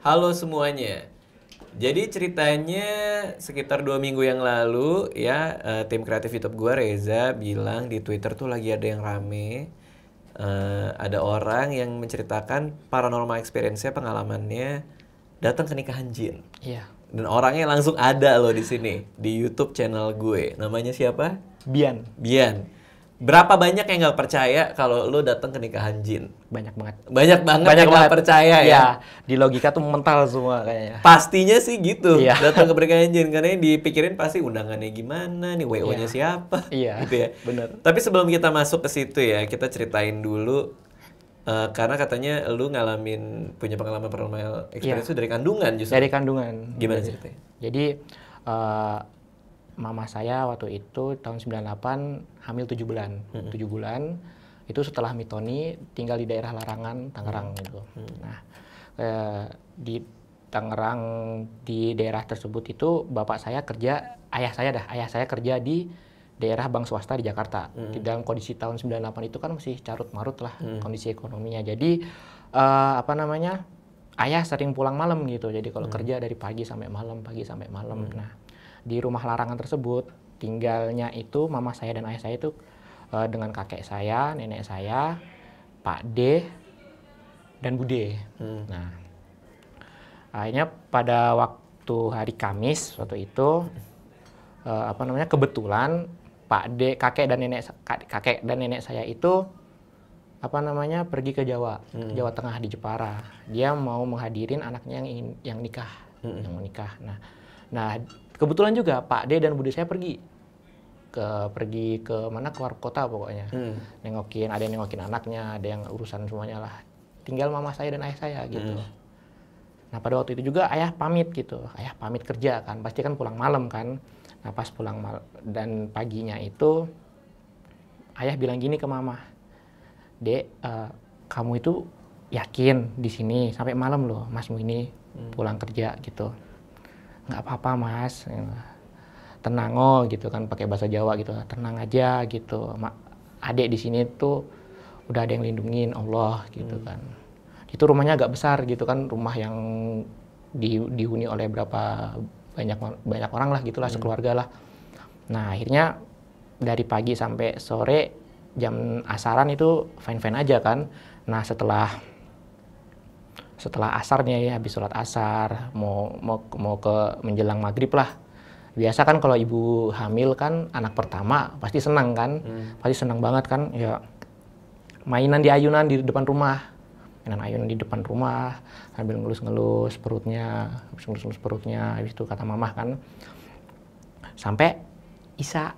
Halo semuanya. Jadi ceritanya sekitar 2 minggu yang lalu ya, tim kreatif YouTube gue Reza bilang di Twitter tuh lagi ada yang rame. Ada orang yang menceritakan paranormal experience-nya, pengalamannya datang ke nikahan jin. Iya. Dan orangnya langsung ada loh di sini di YouTube channel gue. Namanya siapa? Bian. Bian. Berapa banyak yang nggak percaya kalau lo datang ke nikahan jin? Banyak banget. Banyak banget Banyak yang nggak banget. percaya ya. Iya, di logika tuh mental semua kayaknya. Pastinya sih gitu. Iya. Datang ke pernikahan jin karena yang dipikirin pasti undangannya gimana, nih WO-nya Iya. siapa, Iya, gitu ya. bener. Tapi sebelum kita masuk ke situ ya, kita ceritain dulu karena katanya lu punya pengalaman paranormal experience itu dari kandungan justru. Dari kandungan. Gimana ceritanya? Jadi mama saya waktu itu tahun 98 hamil 7 bulan. 7 bulan itu setelah mitoni tinggal di daerah Larangan, Tangerang gitu. Nah, di Tangerang di daerah tersebut itu ayah saya kerja di daerah bank swasta di Jakarta. Di dalam kondisi tahun 98 itu kan masih carut marut lah kondisi ekonominya. Jadi ayah sering pulang malam gitu. Jadi kalau kerja dari pagi sampai malam. Nah, di rumah larangan tersebut tinggalnya itu mama saya dan ayah saya itu dengan kakek saya, nenek saya, Pak D dan Bude. Nah, akhirnya pada waktu hari Kamis waktu itu kebetulan Pak D, kakek dan nenek saya itu pergi ke Jawa, Jawa Tengah di Jepara. Dia mau menghadirin anaknya yang nikah, yang menikah. Nah, kebetulan juga Pak D dan Bude saya pergi ke mana, keluar kota pokoknya. Ada yang nengokin anaknya, ada yang urusan semuanya lah. Tinggal mama saya dan ayah saya gitu. Nah, pada waktu itu juga ayah pamit gitu. Ayah pamit kerja kan, pasti kan pulang malam kan. Nah, pas pulang dan paginya itu ayah bilang gini ke mama, "Dek, kamu itu yakin di sini sampai malam loh, masmu ini pulang kerja gitu." "Nggak apa-apa, Mas. Tenang gitu kan, pakai bahasa Jawa gitu. Tenang aja gitu. Adek di sini tuh udah ada yang lindungin Allah gitu kan." Itu rumahnya agak besar gitu kan, rumah yang dihuni oleh banyak orang lah gitulah, sekeluarga lah. Nah, akhirnya dari pagi sampai sore jam asaran itu fine-fine aja kan. Nah, setelah asar nih, habis sholat asar mau ke menjelang maghrib lah. Biasa kan kalau ibu hamil kan anak pertama pasti senang kan, pasti senang banget kan ya, mainan di ayunan di depan rumah. Sambil ngelus-ngelus perutnya, habis itu kata mamah kan sampai Isya.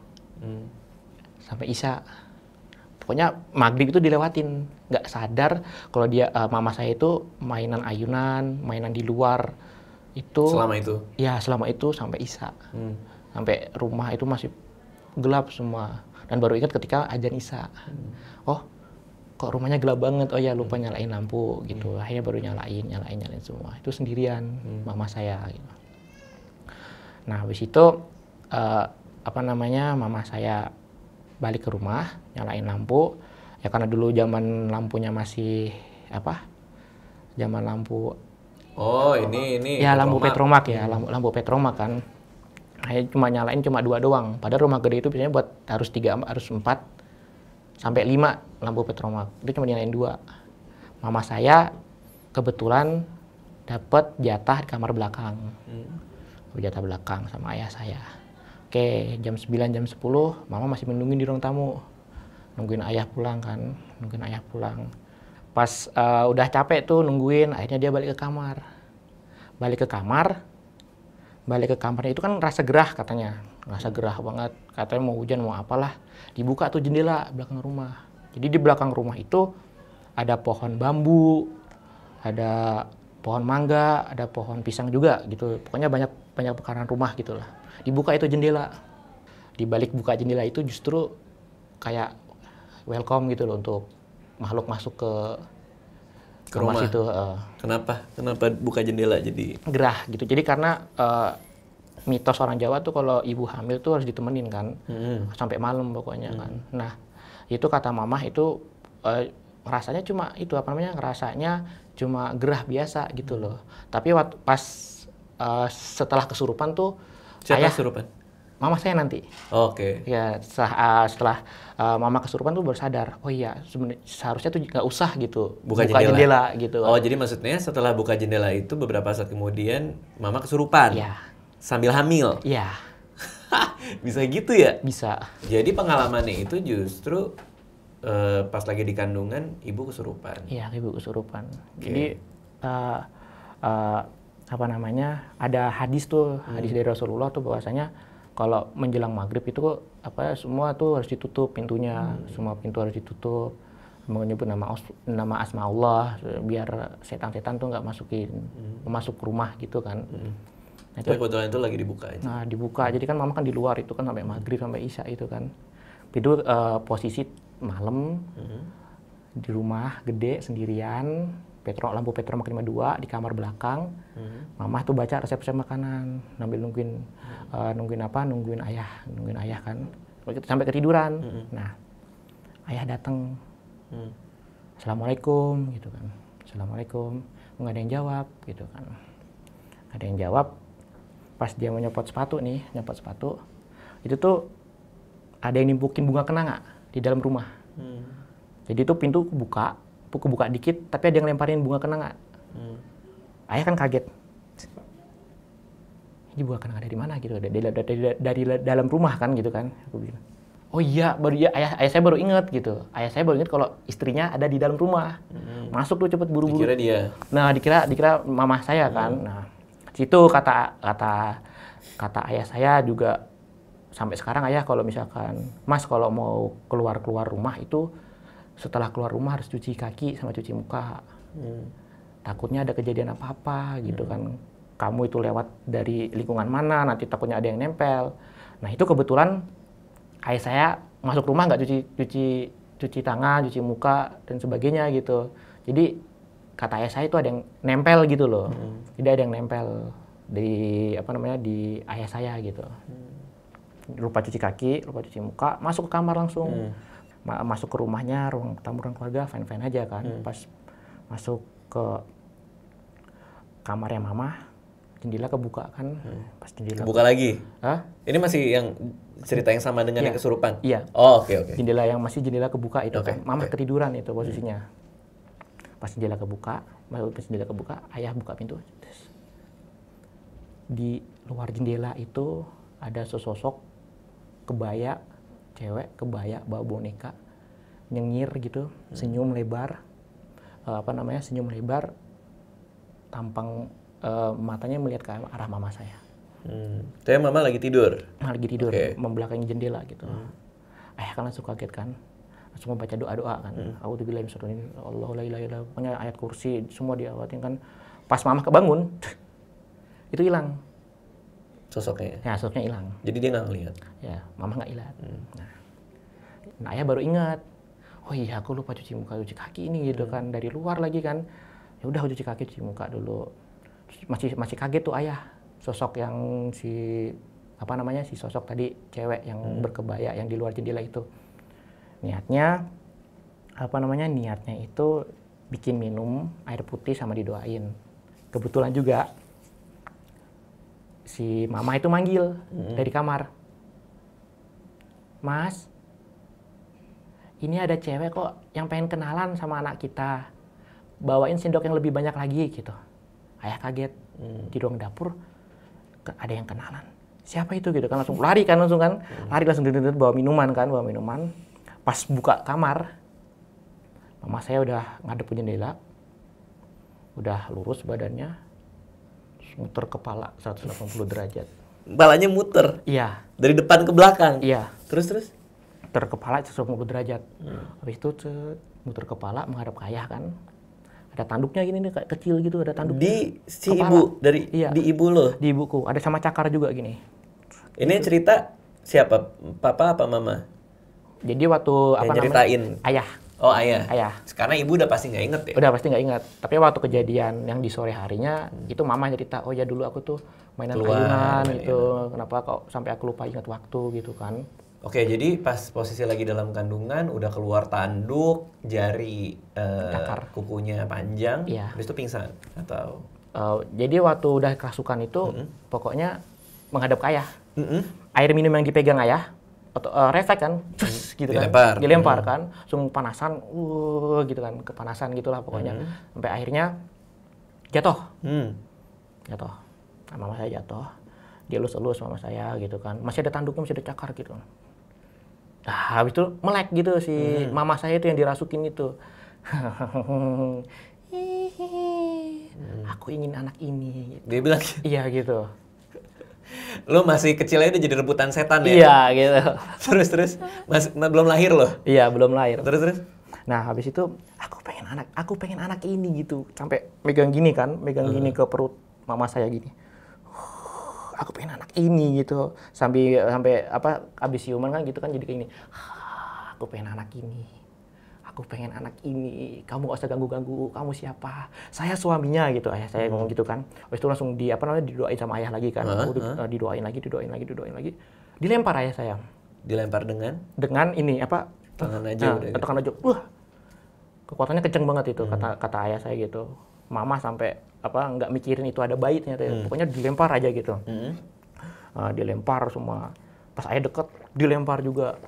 Pokoknya maghrib itu dilewatin, nggak sadar kalau mama saya itu mainan ayunan, mainan di luar itu. Selama itu? Ya, selama itu sampai Isya. Sampai rumah itu masih gelap semua. Dan baru ingat ketika azan Isya. Oh, kok rumahnya gelap banget. Oh ya, lupa nyalain lampu gitu. Akhirnya baru nyalain semua. Itu sendirian mama saya gitu. Nah, habis itu mama saya balik ke rumah, nyalain lampu. Ya karena dulu zaman lampunya masih zaman lampu. Oh, ini. Ya, lampu Petromak ya, lampu Petromak kan. Akhirnya nyalain cuma 2 doang. Padahal rumah gede itu biasanya buat harus 4 sampai 5 lampu Petromak. Itu cuma dinyalain 2. Mama saya kebetulan dapat jatah di kamar belakang. Jatah belakang sama ayah saya. Oke, jam 9, jam 10, mama masih menungguin di ruang tamu. Nungguin ayah pulang kan, Pas udah capek tuh nungguin, akhirnya dia balik ke kamar. Balik ke kamarnya itu kan rasa gerah katanya. Rasa gerah banget, katanya mau hujan mau apalah. Dibuka tuh jendela belakang rumah. Jadi di belakang rumah itu ada pohon bambu, ada pohon mangga, ada pohon pisang juga gitu. Pokoknya banyak pekarangan rumah gitulah. Dibuka itu jendela. Di balik buka jendela itu justru kayak welcome gitu loh untuk makhluk masuk ke rumah situ. Kenapa buka jendela jadi gerah gitu. Jadi karena mitos orang Jawa tuh kalau ibu hamil tuh harus ditemenin kan, sampai malam pokoknya kan. Nah, itu kata mamah itu rasanya cuma itu ngerasanya cuma gerah biasa gitu loh. Tapi waktu pas setelah kesurupan tuh Siapa ayah kesurupan? mama saya nanti. Oke. Ya setelah mama kesurupan tuh baru sadar, oh iya seharusnya tuh nggak usah gitu Buka jendela. jendela gitu. Oh, jadi maksudnya setelah buka jendela itu beberapa saat kemudian mama kesurupan. Iya. Sambil hamil. Iya, Bisa gitu ya? bisa. Jadi pengalamannya itu justru pas lagi di kandungan ibu kesurupan. Iya, ibu kesurupan. Jadi apa namanya? Ada hadis tuh, hadis dari Rasulullah tuh bahwasanya kalau menjelang maghrib itu semua tuh harus ditutup pintunya, semua pintu harus ditutup, menyebut nama asma Allah biar setan-setan tuh nggak masuk ke rumah gitu kan. Nah, Tapi kebetulan itu lagi dibuka aja. Nah, dibuka. Jadi kan mama kan di luar itu kan sampai maghrib sampai isya itu kan. Itu posisi malam di rumah gede sendirian, lampu petrol 52 di kamar belakang. Mama tuh baca resep-resep makanan, nungguin ayah kan. Sampai ketiduran. Nah, ayah datang. Assalamualaikum gitu kan. Assalamualaikum. Nggak ada yang jawab gitu kan. Ada yang jawab. Pas dia mau nyopot sepatu, itu tuh ada yang nimpukin bunga kenanga di dalam rumah. Jadi tuh pintu kebuka dikit, tapi ada yang lemparin bunga kenanga. Ayah kan kaget. Ini bunga kenanga dari mana gitu? Dari dalam rumah kan gitu kan. Aku bilang, oh iya, ayah saya baru inget gitu. Ayah saya baru inget kalau istrinya ada di dalam rumah. Masuk tuh cepet buru-buru. Dikira dia. Nah, dikira mama saya kan. Nah, situ kata ayah saya juga sampai sekarang ayah kalau misalkan Mas kalau mau keluar rumah itu setelah keluar rumah harus cuci kaki sama cuci muka. Takutnya ada kejadian apa-apa gitu kan. Kamu itu lewat dari lingkungan mana, nanti takutnya ada yang nempel. Nah, itu kebetulan ayah saya masuk rumah nggak cuci tangan, cuci muka dan sebagainya gitu. Jadi kata ayah saya itu ada yang nempel gitu loh. Jadi ada yang nempel di di ayah saya gitu. Lupa cuci kaki, lupa cuci muka, masuk ke kamar langsung. Masuk ke rumahnya, ruang tamu, ruang keluarga, fine-fine aja kan. Pas masuk ke kamarnya mama, jendela kebuka kan. Pas jendela Kebuka lagi? Hah? Ini masih yang cerita yang sama dengan yang kesurupan? Iya. Oh, oke. Jendela kebuka itu kan. Mama ketiduran itu posisinya. Pas jendela kebuka, ayah buka pintu. Di luar jendela itu ada sesosok kebaya, cewek kebaya bawa boneka, nyengir gitu, senyum lebar, tampang matanya melihat ke arah mama saya. Tapi mama lagi tidur? Lagi tidur, membelakangi jendela gitu. Ayah kan langsung kaget kan, langsung membaca doa-doa kan. A'udzubillahi minasyaitonir rajim, Allahu la ilaha illa huwa, pokoknya ayat kursi semua diawatin kan. Pas mama kebangun, itu hilang. Sosoknya? Ya, sosoknya hilang. Jadi dia nggak ngelihat? Ya, mama nggak lihat. Nah, ayah baru ingat, oh iya aku lupa cuci muka, cuci kaki ini gitu kan, dari luar lagi kan. Ya udah aku cuci kaki, cuci muka dulu. Masih kaget tuh ayah, sosok yang si sosok tadi cewek yang berkebaya yang di luar jendela itu. Niatnya itu bikin minum air putih sama didoain. Kebetulan juga si mama itu manggil dari kamar. Mas, ini ada cewek kok yang pengen kenalan sama anak kita. Bawain sendok yang lebih banyak lagi gitu. Ayah kaget. Di ruang dapur ada yang kenalan. Siapa itu gitu kan, langsung lari kan lari langsung bawa minuman. Pas buka kamar, mama saya udah ngadep ke jendela. Udah lurus badannya, muter kepala 180 derajat. Kepalanya muter? Iya. Dari depan ke belakang? Iya. Terus? Muter kepala 180 derajat. Habis itu muter kepala menghadap ke ayah kan. Ada tanduknya gini nih, kayak kecil gitu, ada tanduknya. Di si kepala. Ibu? Di ibu lo? Di ibuku. Ada sama cakar juga gini. Ini cerita siapa? Papa apa mama? Jadi waktu nyeritain? Ayah. Oh, ayah. Karena ibu udah pasti nggak inget ya? Udah pasti nggak inget. Tapi waktu kejadian yang di sore harinya, itu mama cerita, oh ya dulu aku tuh mainan ayunan gitu. Kenapa kok sampai aku lupa ingat waktu gitu kan. Oke, jadi pas posisi lagi dalam kandungan udah keluar tanduk, jari kukunya panjang, Iya. habis itu pingsan atau Jadi waktu udah kerasukan itu pokoknya menghadap ke ayah. Mm-mm. Air minum yang dipegang ayah atau refleks kan, cus, gitu Dilempar. kan, dilempar kan, langsung panasan, gitu kan, kepanasan gitulah pokoknya, sampai akhirnya jatuh, jatuh, nah, mama saya jatuh, dielus-elus mama saya gitu kan, masih ada tanduknya, masih ada cakar gitu. Nah, habis itu melek gitu si mama saya itu yang dirasukin itu. Aku ingin anak ini. Gitu. Dia bilang, Iya gitu. lo masih kecil aja udah jadi rebutan setan ya? Iya gitu. Terus, belum lahir loh? Iya belum lahir. Terus? Nah habis itu aku pengen anak ini gitu. Sampai megang gini kan, megang gini ke perut mama saya gini. Aku pengen anak ini gitu. Sampai apa abis siuman kan gitu kan jadi kayak gini. Aku pengen anak ini. Aku pengen anak ini, kamu gak usah ganggu-ganggu, kamu siapa? Saya suaminya gitu, ayah saya ngomong gitu kan. Habis itu langsung didoain sama ayah lagi kan. Didoain lagi. Dilempar ayah saya. Dilempar dengan? Dengan ini apa? Tangan aja udah. Tangan aja. Kekuatannya kenceng banget itu kata ayah saya gitu. Mama sampai nggak mikirin itu ada bayi ternyata. Pokoknya dilempar aja gitu. Dilempar semua. Pas ayah deket, dilempar juga.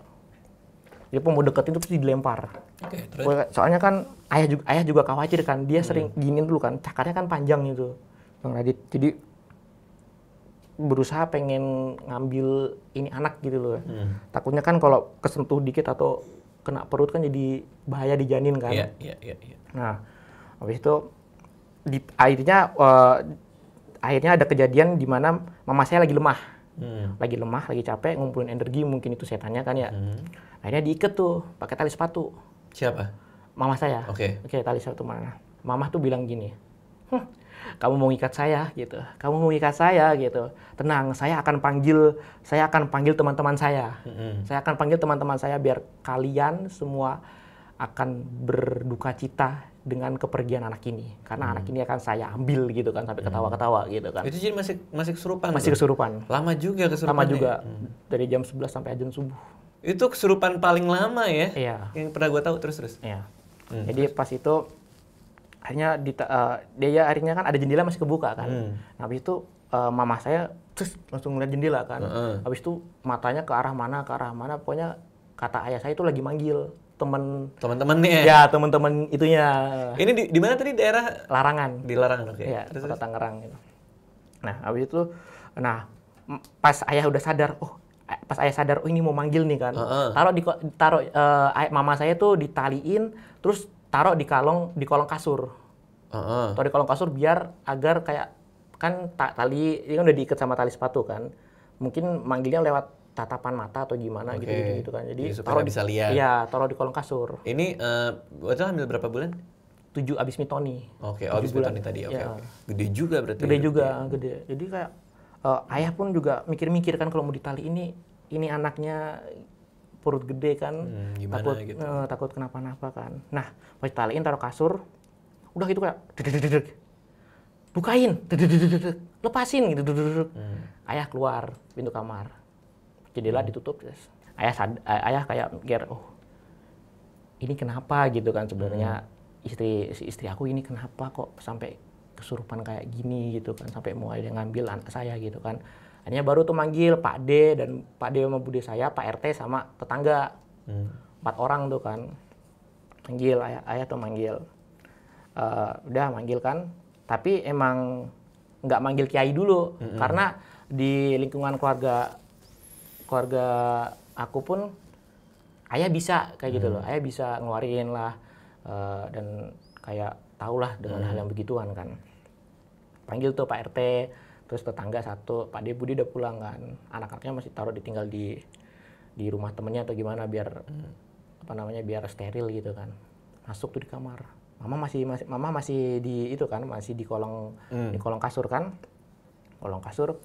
Dia pun mau deketin terus dilempar. Oke, terus? Soalnya kan ayah juga khawatir kan, dia sering giniin dulu kan, cakarnya kan panjang itu, Bang Radit. Jadi berusaha pengen ngambil ini anak gitu loh. Takutnya kan kalau kesentuh dikit atau kena perut kan jadi bahaya di janin kan. Iya. Nah, habis itu akhirnya ada kejadian di mana mama saya lagi lemah. Lagi capek, ngumpulin energi, mungkin itu setannya kan ya. Akhirnya diikat tuh pakai tali sepatu. Siapa? Mama saya. Oke, tali sepatu mana? Mama tuh bilang gini, kamu mau ngikat saya gitu. Kamu mau ngikat saya gitu. Tenang, saya akan panggil teman-teman saya. Saya akan panggil teman-teman saya biar kalian semua akan berduka cita dengan kepergian anak ini. Karena anak ini akan saya ambil gitu kan, sampai ketawa-ketawa gitu kan. itu jadi masih kesurupan? Masih kesurupan. Lama juga kesurupan? Lama juga, dari jam 11 sampai azan subuh. Itu kesurupan paling lama ya? Iya. Yang pernah gue tahu, terus? Iya. Jadi pas itu akhirnya dia akhirnya kan ada jendela masih kebuka kan. Nah, habis itu mama saya terus langsung ngeliat jendela kan. Habis itu matanya ke arah mana pokoknya kata ayah saya itu lagi manggil teman-temannya. Ya, teman-teman itunya. Ini di mana tadi daerah? Larangan. Di Larangan, oke. Iya, Kota Tangerang gitu. Nah, habis itu pas ayah udah sadar, ini mau manggil nih kan. Mama saya tuh ditaliin terus taruh di kolong kasur. Taruh di kolong kasur biar agar kayak kan tali ini kan udah diikat sama tali sepatu kan. Mungkin manggilnya lewat tatapan mata atau gimana gitu kan. Jadi supaya bisa lihat. Iya, taruh di kolong kasur. Ini waktu hamil berapa bulan? 7 abis mitoni. Oke, abis mitoni tadi. Oke. Gede juga berarti. Gede. Jadi kayak ayah pun juga mikir-mikir kan kalau mau ditali ini anaknya perut gede kan, takut kenapa-napa kan. Nah, pas ditaliin taruh kasur, udah gitu kayak bukain, lepasin gitu. Ayah keluar pintu kamar, jendela ditutup, terus ayah kayak mikir, ini kenapa gitu kan sebenarnya istri aku ini kenapa kok sampai kesurupan kayak gini gitu kan, sampai mau ada yang ngambil anak saya gitu kan. Akhirnya baru tuh manggil Pak D dan Pak D sama Bude saya, Pak RT sama tetangga. 4 orang tuh kan. Manggil, ayah tuh manggil. Udah manggil kan, tapi emang nggak manggil kiai dulu. Karena di lingkungan keluarga aku pun ayah bisa kayak gitu loh. Ayah bisa ngeluarin lah dan kayak tahulah dengan hal yang begituan kan. Panggil tuh Pak RT, terus tetangga satu, Pak D Budi udah pulang kan, anak-anaknya masih tinggal di rumah temennya atau gimana biar biar steril gitu kan. Masuk tuh di kamar, mama masih di itu kan, masih di kolong kasur kan, kolong kasur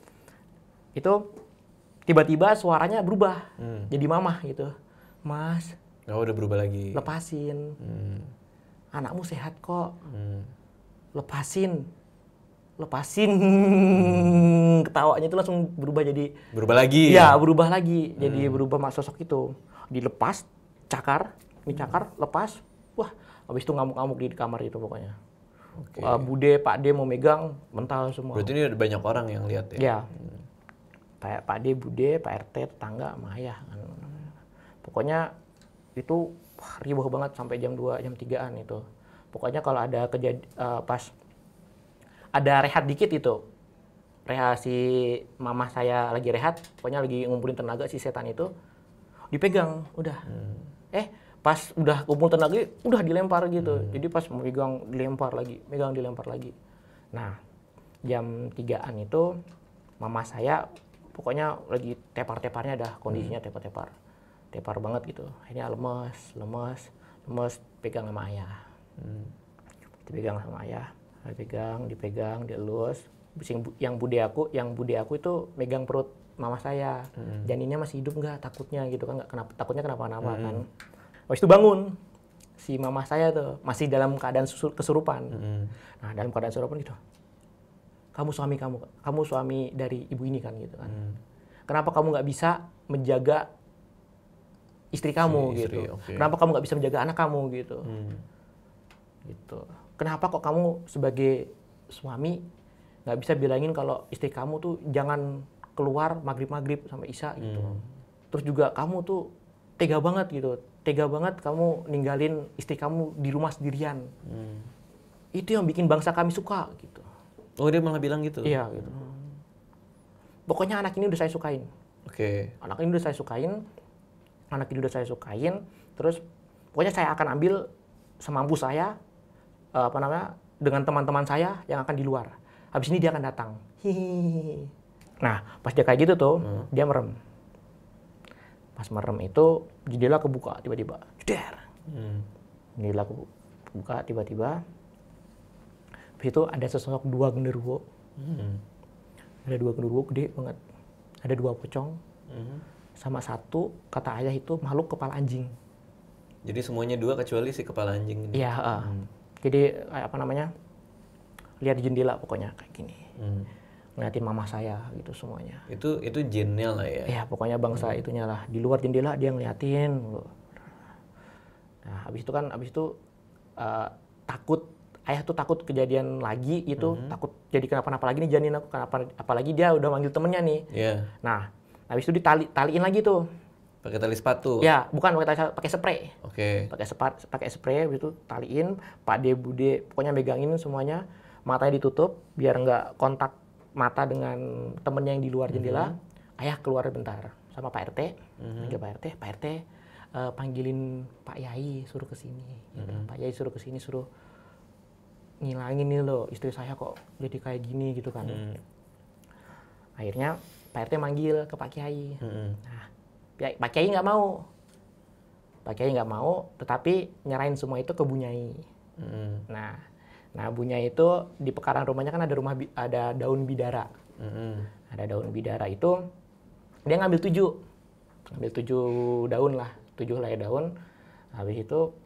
itu tiba-tiba suaranya berubah jadi mama gitu, Mas. Udah berubah lagi. Lepasin, anakmu sehat kok, lepasin lepasin. Ketawanya itu langsung berubah jadi Berubah lagi. ya berubah lagi jadi berubah sosok itu, dilepas cakar, lepas, wah habis itu ngamuk-ngamuk di kamar itu pokoknya. Oke. Bude Pak D mau megang mental semua. Berarti ini ada banyak orang yang lihat ya. Ya. Pak D, Bude, Pak RT, tetangga, sama ayah. Pokoknya itu riuh banget sampai jam 2, jam 3-an itu. Pokoknya kalau ada pas ada rehat dikit itu, rehat si mama saya lagi rehat, pokoknya lagi ngumpulin tenaga si setan itu, dipegang, udah. Pas udah kumpul tenaga, udah dilempar gitu. Jadi pas megang, dilempar lagi, megang, dilempar lagi. Nah, jam 3-an itu, mama saya pokoknya lagi tepar-teparnya dah, kondisinya tepar-tepar. Tepar banget gitu. Akhirnya lemes, pegang sama ayah. Dipegang sama ayah, dipegang, dielus. Yang bude aku itu megang perut mama saya. Janinnya masih hidup nggak? Takutnya gitu kan, takutnya kenapa-napa kan. Habis itu bangun. Si mama saya tuh masih dalam keadaan kesurupan. Nah, dalam keadaan kesurupan gitu. Kamu suami dari ibu ini kan gitu kan. Kenapa kamu nggak bisa menjaga istri kamu gitu? Okay. Kenapa kamu nggak bisa menjaga anak kamu gitu? Gitu. Kenapa kok kamu sebagai suami nggak bisa bilangin kalau istri kamu tuh jangan keluar maghrib sampai isya gitu? Terus juga kamu tuh tega banget gitu, kamu ninggalin istri kamu di rumah sendirian. Itu yang bikin bangsa kami suka gitu. Oh, dia malah bilang gitu? Iya gitu. Pokoknya anak ini udah saya sukain. Oke. Anak ini udah saya sukain, terus pokoknya saya akan ambil semampu saya, dengan teman-teman saya yang akan di luar. Habis ini dia akan datang. Hihihi. Nah, pas dia kayak gitu tuh, dia merem. Pas merem itu, jendela kebuka tiba-tiba. Jeder. Jendela kebuka tiba-tiba. Habis itu ada sesosok 2 genderuwo. Ada 2 genderuwo gede banget. Ada 2 pocong. Sama 1, kata ayah itu makhluk kepala anjing. Jadi semuanya 2 kecuali si kepala anjing ini? Iya. Jadi lihat di jendela pokoknya kayak gini. Ngeliatin mama saya gitu semuanya. Itu jinnya lah ya? Iya, pokoknya bangsa itunya lah. Di luar jendela dia ngeliatin. Nah, habis itu takut. Ayah tuh takut kejadian lagi gitu, takut jadi kenapa-napa lagi nih janin aku, apalagi dia udah manggil temennya nih. Yeah. Nah, habis itu taliin lagi tuh. Pakai tali sepatu? Ya, bukan pakai spray. Oke. Pakai spray, habis itu taliin, Pak D, Bude, pokoknya megangin semuanya, matanya ditutup biar nggak kontak mata dengan temennya yang di luar jendela. Ayah keluar bentar sama Pak RT, panggil Pak RT, panggilin Pak Yai suruh kesini. Pak Yai suruh kesini, suruh ngilangin nih loh, istri saya kok jadi kayak gini gitu kan. Akhirnya Pak RT manggil ke Pak Kiai. Nah, Pak Kiai nggak mau. Pak Kiai nggak mau, tetapi nyerahin semua itu ke Bu Nyai. Nah Bu Nyai itu di pekarangan rumahnya kan ada daun bidara. Ada daun bidara itu, dia ngambil 7 daun lah, 7 helai daun. Habis itu,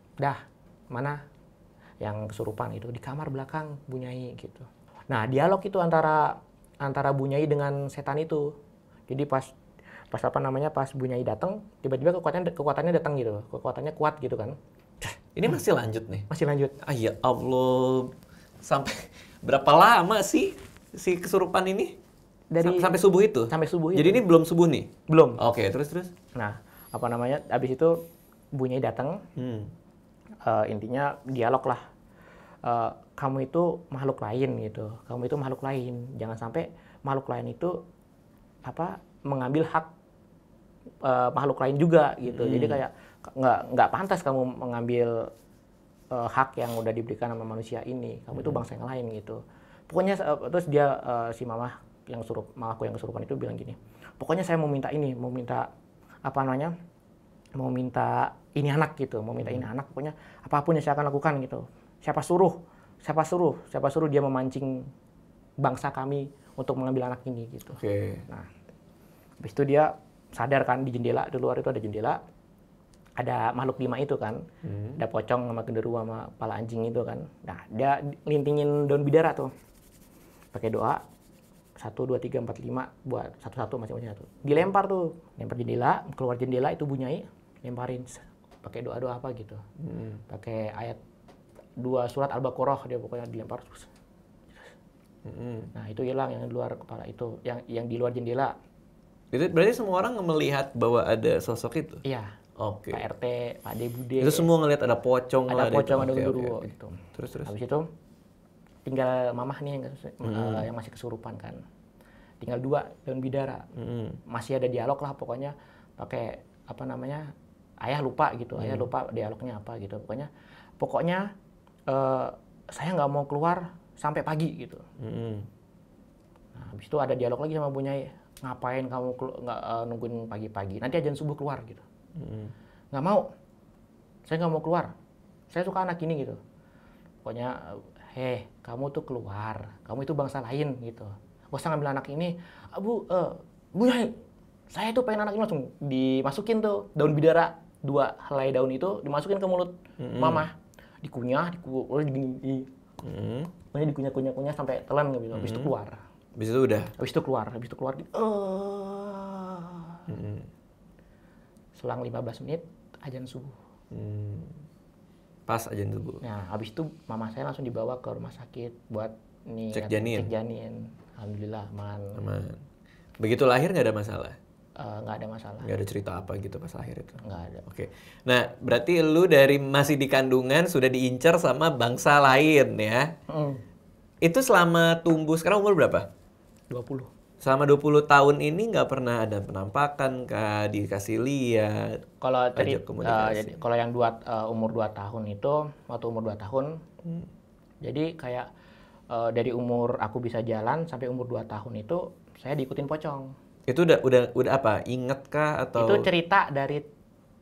mana yang kesurupan itu di kamar belakang Bu Nyai gitu. Nah, dialog itu antara Bu Nyai dengan setan itu. Jadi pas Bu Nyai datang, tiba-tiba kekuatannya datang gitu. Kekuatannya kuat gitu kan. Ini masih lanjut nih? Masih lanjut. Ya Allah. Sampai berapa lama sih si kesurupan ini? Sampai subuh itu? Sampai subuh itu. Jadi ini belum subuh nih? Belum. Oke, terus? Nah, habis itu Bu Nyai datang. Intinya dialog lah. Kamu itu makhluk lain gitu. Kamu itu makhluk lain. Jangan sampai makhluk lain itu mengambil hak makhluk lain juga gitu. Jadi kayak nggak pantas kamu mengambil hak yang udah diberikan sama manusia ini. Kamu itu bangsa yang lain gitu. Pokoknya terus dia si mamaku yang kesurupan itu bilang gini. Pokoknya saya mau minta ini anak gitu, ini anak, pokoknya apapun yang saya akan lakukan gitu. Siapa suruh dia memancing bangsa kami untuk mengambil anak ini gitu. Nah, habis itu dia sadar kan di jendela, di luar itu ada jendela, ada makhluk 5 itu kan, ada pocong sama genderuwo sama kepala anjing itu kan. Nah, dia lintingin daun bidara tuh. pakai doa 1, 2, 3, 4, 5 buat satu-satu masing-masing satu. Dilempar tuh, lempar jendela, keluar jendela itu bunyai, lemparin pakai doa-doa apa gitu. Pakai ayat 2 surat Al-Baqarah dia pokoknya dilempar terus. Nah, itu hilang yang di luar kepala itu, yang di luar jendela. Itu berarti semua orang melihat bahwa ada sosok itu? Iya. Oke. Pak RT, Pak De Bude. Itu semua ngelihat ada pocong ada lah. pocong, ada Oke, genderuwo oke. gitu. Terus. Habis itu tinggal mamah nih yang masih kesurupan kan. Tinggal 2 daun bidara. Masih ada dialog lah pokoknya pakai apa namanya? Ayah lupa gitu. Ayah lupa dialognya apa gitu. Pokoknya saya nggak mau keluar sampai pagi gitu. Nah, habis itu ada dialog lagi sama Bu Nyai. Ngapain kamu nggak nungguin pagi-pagi? Nanti ajan subuh keluar gitu. Nggak mau. Saya nggak mau keluar. Saya suka anak ini gitu. Pokoknya, kamu tuh keluar. Kamu itu bangsa lain gitu. Gak usah ngambil anak ini. Bu Nyai, saya tuh pengen anak ini langsung dimasukin tuh daun bidara. 2 helai daun itu dimasukin ke mulut mamah. Dikunyah, dikunyah sampai telan gitu. Habis itu keluar. Habis itu udah. Habis itu keluar. Selang 15 menit azan subuh. Pas azan subuh. Nah, habis itu mama saya langsung dibawa ke rumah sakit buat cek janin. Alhamdulillah aman. Begitu lahir nggak ada masalah? Nggak ada masalah. Nggak ada cerita apa gitu pas lahir itu? Nggak ada. Oke. Nah, berarti lu dari masih di kandungan sudah diincar sama bangsa lain ya? Itu selama tumbuh, sekarang umur berapa? 20. Selama 20 tahun ini nggak pernah ada penampakan kah, dikasih lihat? Kalau yang umur 2 tahun itu, waktu umur 2 tahun, jadi kayak dari umur aku bisa jalan sampai umur 2 tahun itu, saya diikutin pocong. Itu udah apa? Inget kah atau? Itu cerita dari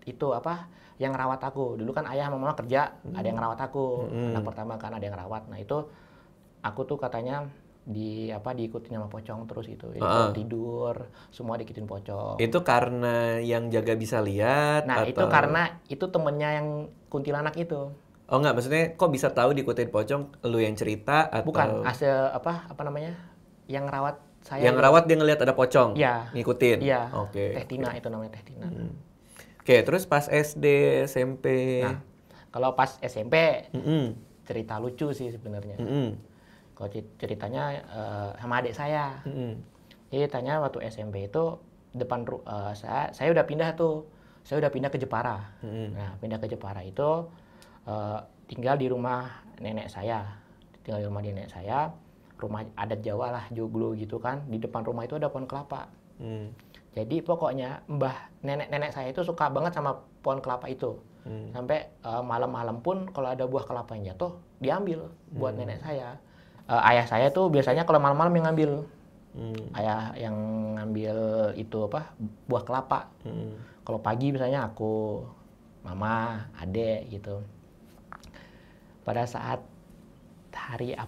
itu apa? Yang rawat aku. Dulu kan ayah sama mama kerja, ada yang rawat aku. Anak pertama kan ada yang rawat. Nah, itu aku tuh katanya diikutin sama pocong terus itu. Jadi kalau tidur semua diikutin pocong. Itu karena yang jaga bisa lihat? Nah, atau? itu karena itu temennya yang kuntilanak itu. Oh enggak, maksudnya kok bisa tahu diikutin pocong? Lu yang cerita atau? Bukan, apa namanya? Yang rawat saya. Yang rawat dia ngelihat ada pocong? Iya. Ngikutin? Iya. Oke. Teh Tina itu namanya Teh Tina. Oke, terus pas SD, SMP? Nah, kalau pas SMP cerita lucu sih sebenarnya. Kalau ceritanya sama adik saya. Jadi tanya waktu SMP itu depan saya udah pindah tuh. Saya udah pindah ke Jepara. Nah, pindah ke Jepara itu tinggal di rumah nenek saya. Rumah adat Jawa lah, joglo gitu kan. Di depan rumah itu ada pohon kelapa. Jadi pokoknya nenek saya itu suka banget sama pohon kelapa itu. Sampai malam-malam pun kalau ada buah kelapa yang jatuh, diambil buat nenek saya. Ayah saya tuh biasanya kalau malam-malam yang ngambil. Ayah yang ngambil itu buah kelapa. Kalau pagi misalnya aku, mama, adek gitu. Pada saat hari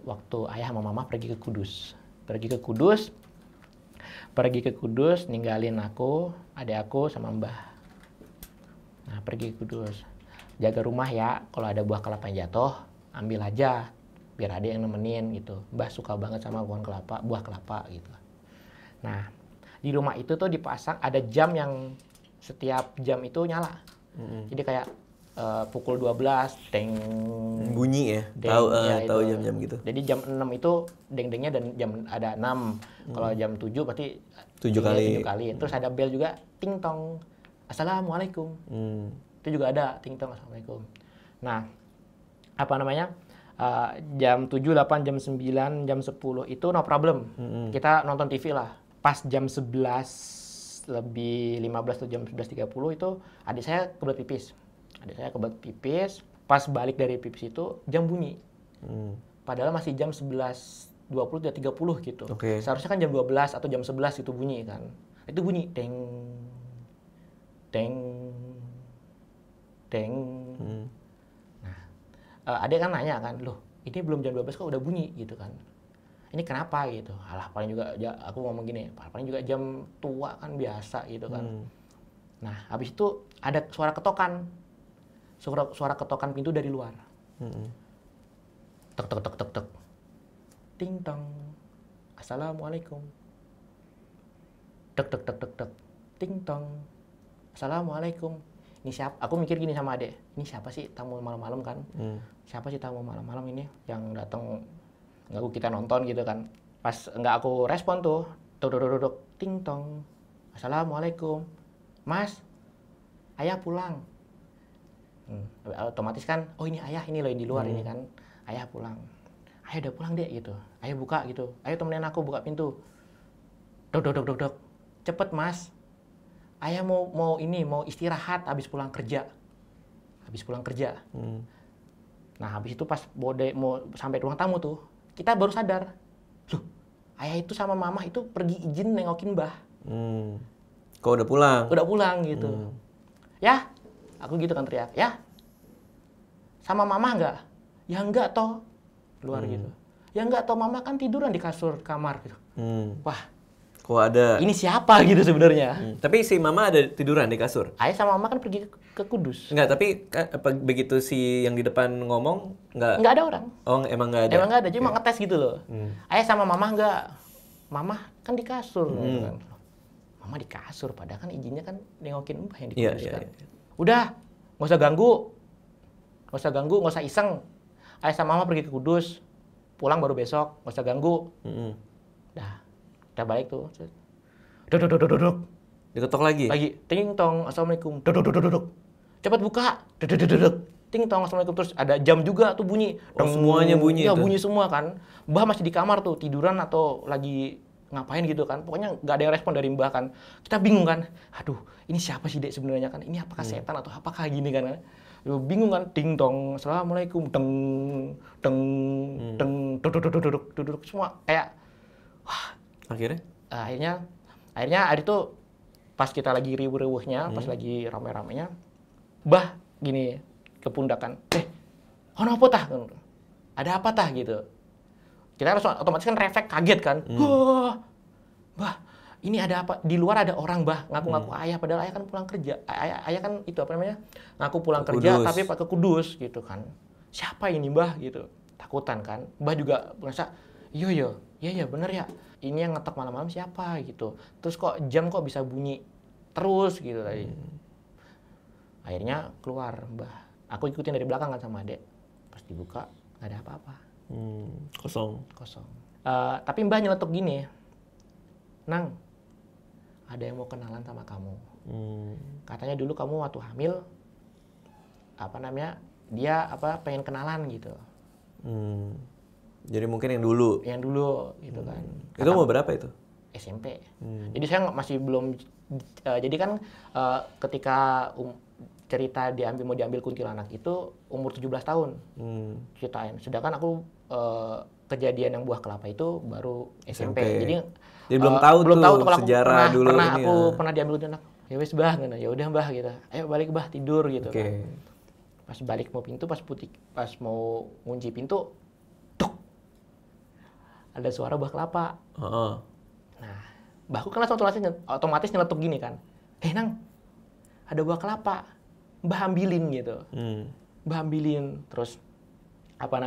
waktu ayah sama mama pergi ke Kudus, ninggalin aku, adek aku sama mbah. Nah, pergi ke Kudus. Jaga rumah ya, kalau ada buah kelapa yang jatuh, ambil aja, biar adek yang nemenin gitu. Mbah suka banget sama buah kelapa gitu. Nah, di rumah itu tuh dipasang ada jam yang setiap jam itu nyala. Jadi kayak pukul 12 deng bunyi ya. Tahu jam-jam gitu. Jadi jam 6 itu deng-dengnya dan jam ada 6. Kalau jam 7 berarti 7 kali. Terus ada bel juga ting tong. Assalamualaikum. Itu juga ada ting tong assalamualaikum. Nah, apa namanya? Jam 7, 8, jam 9, jam 10 itu no problem. Kita nonton TV lah. Pas jam 11 lebih 15 atau jam 11.30 itu adik saya kebelet pipis. Pas balik dari pipis itu jam bunyi. Padahal masih jam 11.20 dan 30 gitu. Seharusnya kan jam 12 atau jam 11 itu bunyi kan. Itu bunyi deng deng deng. Nah, adek kan nanya kan, "Loh, ini belum jam 12 kok udah bunyi?" gitu kan. Ini kenapa gitu? Alah, paling juga aku ngomong gini, paling juga jam tua kan biasa gitu kan. Nah, habis itu ada suara ketokan. Suara ketokan pintu dari luar. Tek tek tek tek tek. ting tong, assalamualaikum. Dek dek dek dek dek, ting tong, assalamualaikum. Ini siapa? Aku mikir gini sama adek, ini siapa sih tamu malam-malam kan? Siapa sih tamu malam-malam ini yang datang ganggu kita nonton gitu kan? Pas nggak aku respon tuh, duk duk duk duk, ting tong, assalamualaikum, Mas, ayah pulang. Otomatis kan, oh ini ayah ini loh yang di luar ini kan, ayah pulang. Ayah udah pulang deh gitu, ayah buka gitu, ayo temenin aku buka pintu. Dok dok dok dok dok, cepet Mas, ayah mau istirahat habis pulang kerja, Nah habis itu pas mau sampai ruang tamu tuh, kita baru sadar, loh ayah itu sama mama itu pergi izin nengokin Mbah. Kok udah pulang? Udah pulang gitu. Ya, aku gitu kan teriak, ya sama mama nggak? Ya enggak toh, keluar gitu. Ya enggak toh, mama kan tiduran di kasur kamar gitu. Wah, kok ada? ini siapa gitu sebenarnya? Tapi si mama ada tiduran di kasur? Ayah sama mama kan pergi ke Kudus. Enggak, tapi begitu si yang di depan ngomong nggak? Nggak ada orang. Oh, emang nggak ada? Emang nggak ada, cuma ngetes gitu loh. Ayah sama mama nggak? Mama kan di kasur. Gitu kan. Mama di kasur, padahal kan izinnya kan nengokin Mbah yang di Kudus kan. Udah, nggak usah ganggu, nggak usah iseng. Ayah sama mama pergi ke Kudus, pulang baru besok, nggak usah ganggu. Dah, udah balik tuh. Duduk. Diketok lagi? Lagi, ting tong, assalamualaikum. Duduk. Cepat buka. Duduk. Ting tong, assalamualaikum. Terus ada jam juga tuh bunyi. Semuanya bunyi. Ya bunyi semua kan. Mbah masih di kamar tuh, tiduran atau lagi ngapain gitu kan. Pokoknya nggak ada yang respon dari Mbah kan. Kita bingung kan. Aduh, ini siapa sih Dek sebenarnya kan? Ini apakah setan atau apakah gini kan? Bingung kan. Ting tong, assalamualaikum. Duduk. Semua kayak wah. Akhirnya Akhirnya hari itu pas kita lagi riuh-riuhnya, pas lagi rame-ramenya, Mbah gini ke pundak kan. Ono apa tah? Ada apa tah gitu. Kita langsung otomatis kan refleks kaget kan. Wah, Mbah, ini ada apa? Di luar ada orang, Mbah, ngaku-ngaku ayah, padahal ayah kan pulang kerja. Ayah kan itu apa namanya? Ngaku pulang kerja tapi ke Kudus gitu kan. Siapa ini, Mbah gitu. Takutan kan. Mbah juga merasa, iya bener ya. Ini yang ngetok malam-malam siapa gitu. Terus kok jam kok bisa bunyi terus gitu tadi. Akhirnya keluar Mbah. Aku ikutin dari belakang kan sama adek. Pas dibuka nggak ada apa-apa. Kosong. Tapi Mbah nyeletuk gini, Nang, ada yang mau kenalan sama kamu. Katanya dulu kamu waktu hamil, dia pengen kenalan gitu. Jadi mungkin yang dulu gitu kan. Itu mau berapa itu? SMP. Jadi saya masih belum. Jadi kan ketika cerita mau diambil kuntilanak itu umur 17 tahun ceritain. Sedangkan aku kejadian yang buah kelapa itu baru SMP. Jadi belum tahu tuh sejarah dulu pernah ini. Aku pernah diambil kuntilanak. Ya wes Mbah, ya udah Mbah gitu. Ayo balik Mbah tidur gitu kan. Pas balik mau pintu, pas mau ngunci pintu, ada suara buah kelapa. Nah, Mbahku kan langsung otomatis nyeletuk gini kan. Nang, ada buah kelapa. Mbah ambilin gitu. Mbah ambilin. Terus, aku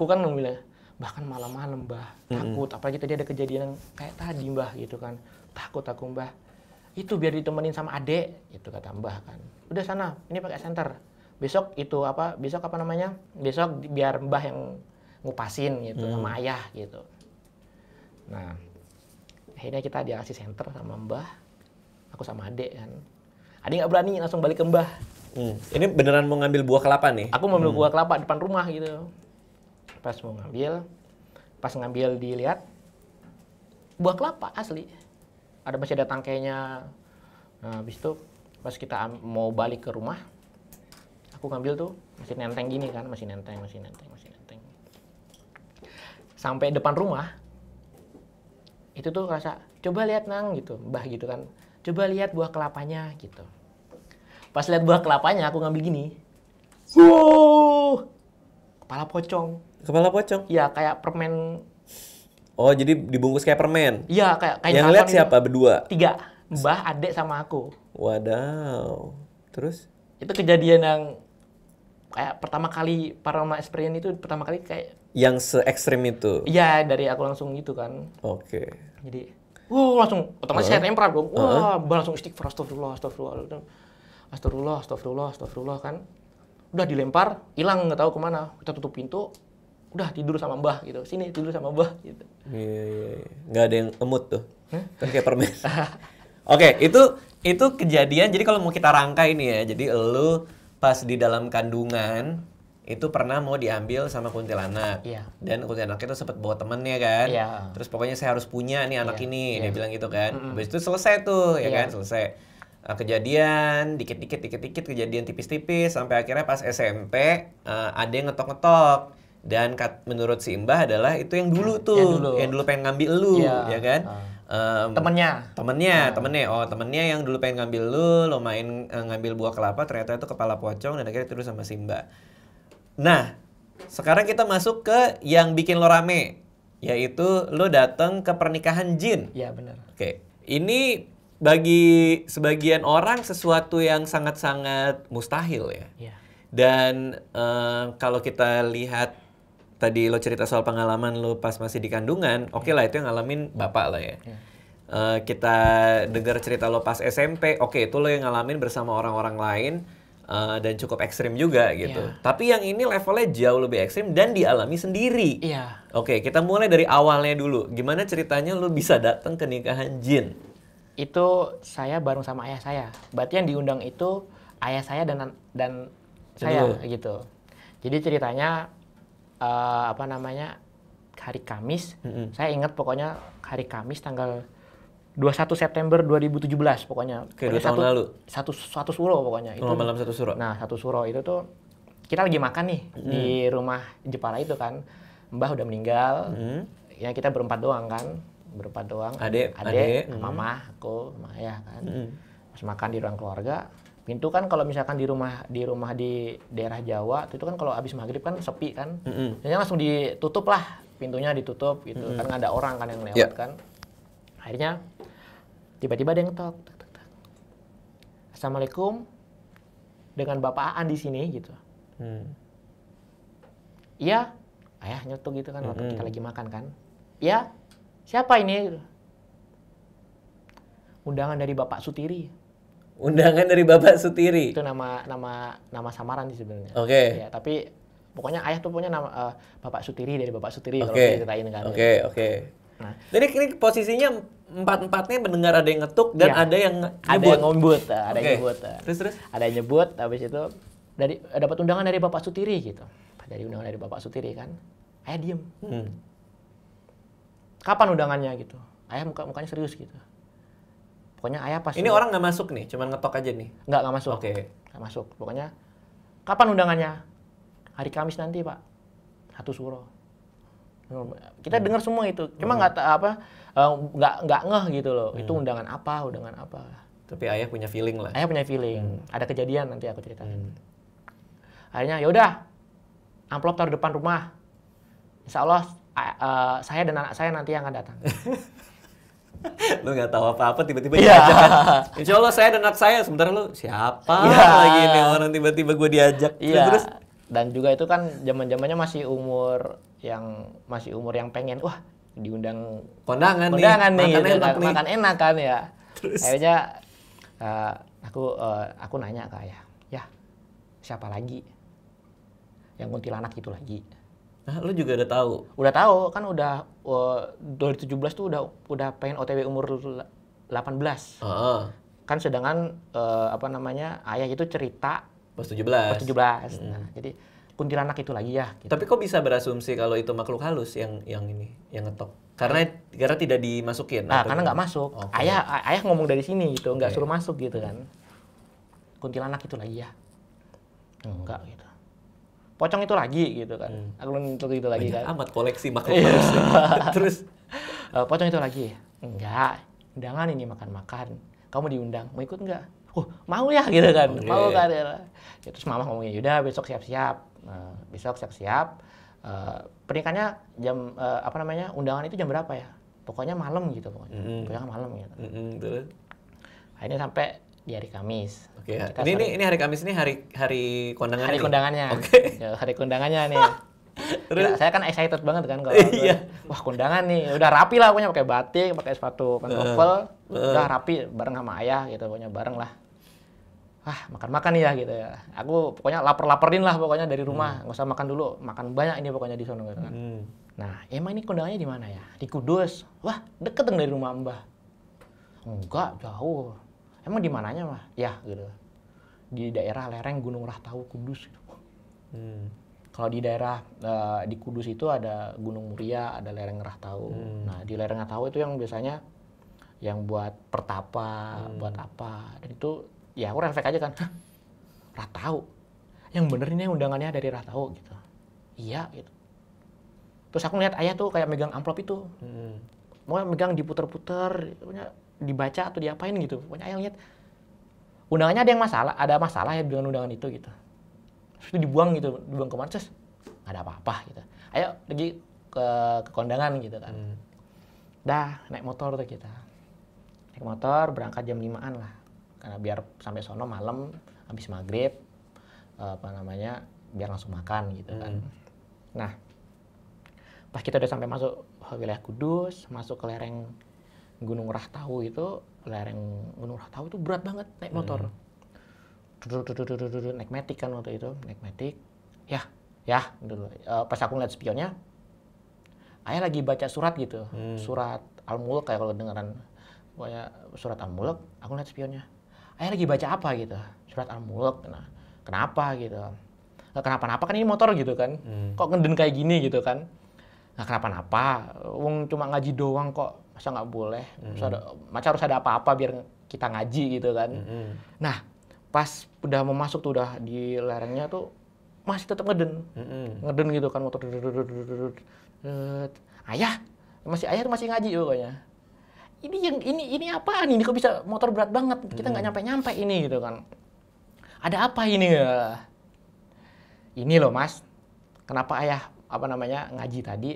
kan ngomong, Mbah kan malam-malam Mbah. Takut, apalagi tadi ada kejadian yang kayak tadi Mbah gitu kan. Takut aku Mbah. Itu biar ditemenin sama adek, itu kata Mbah kan. Udah sana, ini pakai senter. Besok biar Mbah yang ngupasin gitu sama ayah gitu. Nah, akhirnya kita dikasih senter sama Mbah, aku sama adek kan. Adek nggak berani langsung balik ke Mbah. Ini beneran mau ngambil buah kelapa nih? Aku mau ngambil buah kelapa depan rumah gitu. Pas ngambil dilihat buah kelapa asli. Masih ada tangkainya. Nah, habis itu pas kita mau balik ke rumah, aku ngambil tuh masih nenteng gini kan, masih nenteng. Sampai depan rumah, itu tuh rasa, coba lihat Nang gitu, Mbah gitu kan. Coba lihat buah kelapanya gitu. Pas lihat buah kelapanya, aku ngambil gini. Wow! Kepala pocong. Iya, kayak permen. Oh, jadi dibungkus kayak permen? Iya, kayak yang lihat siapa? Berdua? 3. Mbah, adek, sama aku. Wadaw. Terus? Itu kejadian yang kayak pertama kali paranormal experience itu pertama kali kayak Yang se-ekstrim itu. iya dari aku langsung gitu kan. Oke. Jadi langsung otomatis saya nempel dong. Langsung istighfar, astagfirullah kan. Udah dilempar, hilang nggak tahu kemana. Kita tutup pintu, udah tidur sama Mbah gitu. Sini tidur sama Mbah gitu. Iya. Nggak ada yang emut tuh. Kan kayak permen. Oke, itu kejadian. Jadi kalau mau kita rangkai nih ya. Jadi elu pas di dalam kandungan itu pernah mau diambil sama kuntilanak. Iya. Dan kuntilanak itu sempat bawa temennya kan. Iya. Terus pokoknya saya harus punya nih anak ini. Dia Iya. bilang gitu kan. Habis itu selesai tuh ya Iya. kan, selesai. Kejadian dikit-dikit kejadian tipis-tipis sampai akhirnya pas SMP ada yang ngetok-ngetok. Dan menurut si Mbah adalah itu yang dulu tuh, yang dulu pengen ngambil lu, ya kan? Temennya. Temennya yang dulu pengen ngambil lu main ngambil buah kelapa, ternyata itu kepala pocong dan akhirnya tidur sama si Mbah. Nah, sekarang kita masuk ke yang bikin lo rame, yaitu lo datang ke pernikahan jin. Iya benar. Oke, ini bagi sebagian orang sesuatu yang sangat-sangat mustahil ya. Iya. Dan kalau kita lihat tadi lo cerita soal pengalaman lo pas masih di kandungan, oke lah itu yang ngalamin bapak lah ya. Kita dengar cerita lo pas SMP, oke itu lo yang ngalamin bersama orang-orang lain dan cukup ekstrim juga gitu. Tapi yang ini levelnya jauh lebih ekstrim dan dialami sendiri. Iya. Oke, kita mulai dari awalnya dulu. Gimana ceritanya lo bisa datang ke nikahan jin? Itu saya bareng sama ayah saya. Berarti yang diundang itu ayah saya dan saya gitu. Jadi ceritanya hari Kamis. Saya ingat pokoknya hari Kamis tanggal 21 September 2017 pokoknya. Kayak 2 tahun lalu. Satu suro pokoknya. Itu malam satu suro. Nah, satu suro itu tuh kita lagi makan nih di rumah Jepara itu kan. Mbah udah meninggal. Ya kita berempat doang kan. Adek, mama, aku, sama ayah kan. Pas makan di ruang keluarga. Pintu kan kalau misalkan di rumah di daerah Jawa itu kan kalau habis maghrib kan sepi kan, jadi langsung ditutup lah, pintunya ditutup gitu, kan nggak ada orang kan yang lewat kan. Akhirnya tiba-tiba ada yang ngetok, Assalamualaikum, dengan Bapak Aan di sini gitu. Iya, ayah nyetuk gitu kan waktu kita lagi makan kan. Iya, siapa ini? Undangan dari Bapak Sutiri. Undangan dari Bapak Sutiri. Itu nama samaran sih sebenarnya. Oke. Ya, tapi pokoknya ayah tuh punya nama Bapak Sutiri dari Bapak Sutiri kalau diceritain kan. Oke. Nah, jadi ini posisinya empat-empatnya mendengar ada yang ngetuk dan ada yang nyebut. Ada yang nyebut, ada yang nyebut. Terus? Ada yang nyebut, habis itu dapat undangan dari Bapak Sutiri gitu. Dari undangan dari Bapak Sutiri kan. Ayah diem. Kapan undangannya gitu? Ayah mukanya serius gitu. Pokoknya ayah pas ini orang nggak masuk nih, cuman ngetok aja nih. Nggak masuk. Oke. Nggak masuk. Pokoknya kapan undangannya? Hari Kamis nanti, Pak. Satu suro. Kita dengar semua itu. Cuma nggak ngeh gitu loh. Itu undangan apa? Tapi ayah punya feeling lah. Ayah punya feeling. Ada kejadian nanti aku ceritain. Akhirnya ya udah. Amplop taruh depan rumah. Insya Allah saya dan anak saya nanti yang akan datang. Lu nggak tahu apa-apa tiba-tiba diajak kan. Insya Allah saya dan anak saya. Sementara lu siapa lagi ini orang tiba-tiba gue diajak. Terus. Dan juga itu kan zaman-zamannya masih umur yang pengen diundang kondangan nih gitu, enak nih. Makan enak kan ya. Terus. Akhirnya aku nanya ke ayah, ya siapa lagi yang kuntilanak itu lagi? Nah, lu juga udah tahu? Udah tahu, kan udah 2017 tuh udah pengen OTW umur 18. Kan sedangkan ayah itu cerita pas 17. Nah, jadi kuntilanak itu lagi ya. Gitu. Tapi kok bisa berasumsi kalau itu makhluk halus yang ngetok? Karena tidak dimasukin. Nah, karena nggak masuk. Okay. Ayah ngomong dari sini gitu, nggak suruh masuk gitu kan. Kuntilanak itu lagi ya. Enggak gitu. Pocong itu lagi gitu kan. Aku itu lagi kan. Amat koleksi makhluk halus. Terus pocong itu lagi. Enggak. Undangan ini makan-makan. Kamu diundang. Mau ikut enggak? Mau ya gitu kan. Okay. Mau kan. Ya, terus mama ngomongnya, "Yaudah besok siap-siap." Besok siap-siap. Pernikahannya jam undangan itu jam berapa ya? Pokoknya malam gitu pokoknya. Pokoknya malam gitu. Terus? Akhirnya sampai di hari Kamis. Oke, Kita ini hari Kamis ini hari kondangan hari nih? kondangannya. Oke. Ya, hari kondangannya nih. Terus? Saya kan excited banget kan kalau Iya. wah kondangan nih, udah rapi lah pokoknya pakai batik, pakai sepatu pantofel, udah rapi bareng sama ayah gitu, pokoknya bareng lah. Wah makan-makan nih ya gitu ya. Aku pokoknya lapar-laperin lah pokoknya dari rumah, nggak usah makan dulu, makan banyak ini pokoknya di sono gitu kan. Nah emang ini kondangannya di mana ya? Di Kudus. Wah deket dong dari rumah Mbah. Enggak jauh. Emang di mananya mah? Ya gitu. Di daerah lereng Gunung Rahtau Kudus. Gitu. Kalau di daerah di Kudus itu ada Gunung Muria, ada lereng Rahtau. Nah di lereng Rahtau itu yang biasanya yang buat pertapa, buat apa. Dan itu ya aku refleks aja kan, Rahtau. Yang bener ini undangannya dari Rahtau gitu. Iya gitu. Terus aku lihat ayah tuh kayak megang amplop itu. Mau megang diputer-puter, pokoknya dibaca atau diapain gitu. Pokoknya ayah lihat undangannya ada masalah ya dengan undangan itu gitu. Terus itu dibuang gitu, dibuang kemana, terus nggak ada apa-apa gitu. Ayo pergi ke kondangan gitu kan. Dah, naik motor tuh kita. Naik motor, berangkat jam 5-an lah. Karena biar sampai sono malam, habis maghrib, biar langsung makan gitu kan. Nah, pas kita udah sampai masuk wilayah Kudus, masuk ke lereng Gunung Rahtau itu, lereng Gunung Rahtau itu berat banget naik motor. Naik matic kan waktu itu, naik matic. Ya dulu. Pas aku ngeliat spionnya, ayah lagi baca surat gitu, surat Al-Mulk kayak kalau dengeran, pokoknya surat Al-Mulk. Aku ngeliat spionnya, ayah lagi baca apa gitu, surat Al-Mulk. Nah, kenapa gitu? Nggak kenapa-napa kan ini motor gitu kan, kok ngeden kayak gini gitu kan? Nggak kenapa-napa, wong cuma ngaji doang kok, masa nggak boleh? Masa harus ada apa-apa biar kita ngaji gitu kan? Nah. Pas udah mau masuk tuh udah di lerengnya tuh masih tetap ngeden gitu kan motor. Ayah tuh masih ngaji pokoknya. Ini apaan ini kok bisa motor berat banget, kita nggak nyampe ini gitu kan. Ada apa ini ya? Ini loh mas, kenapa ayah ngaji tadi?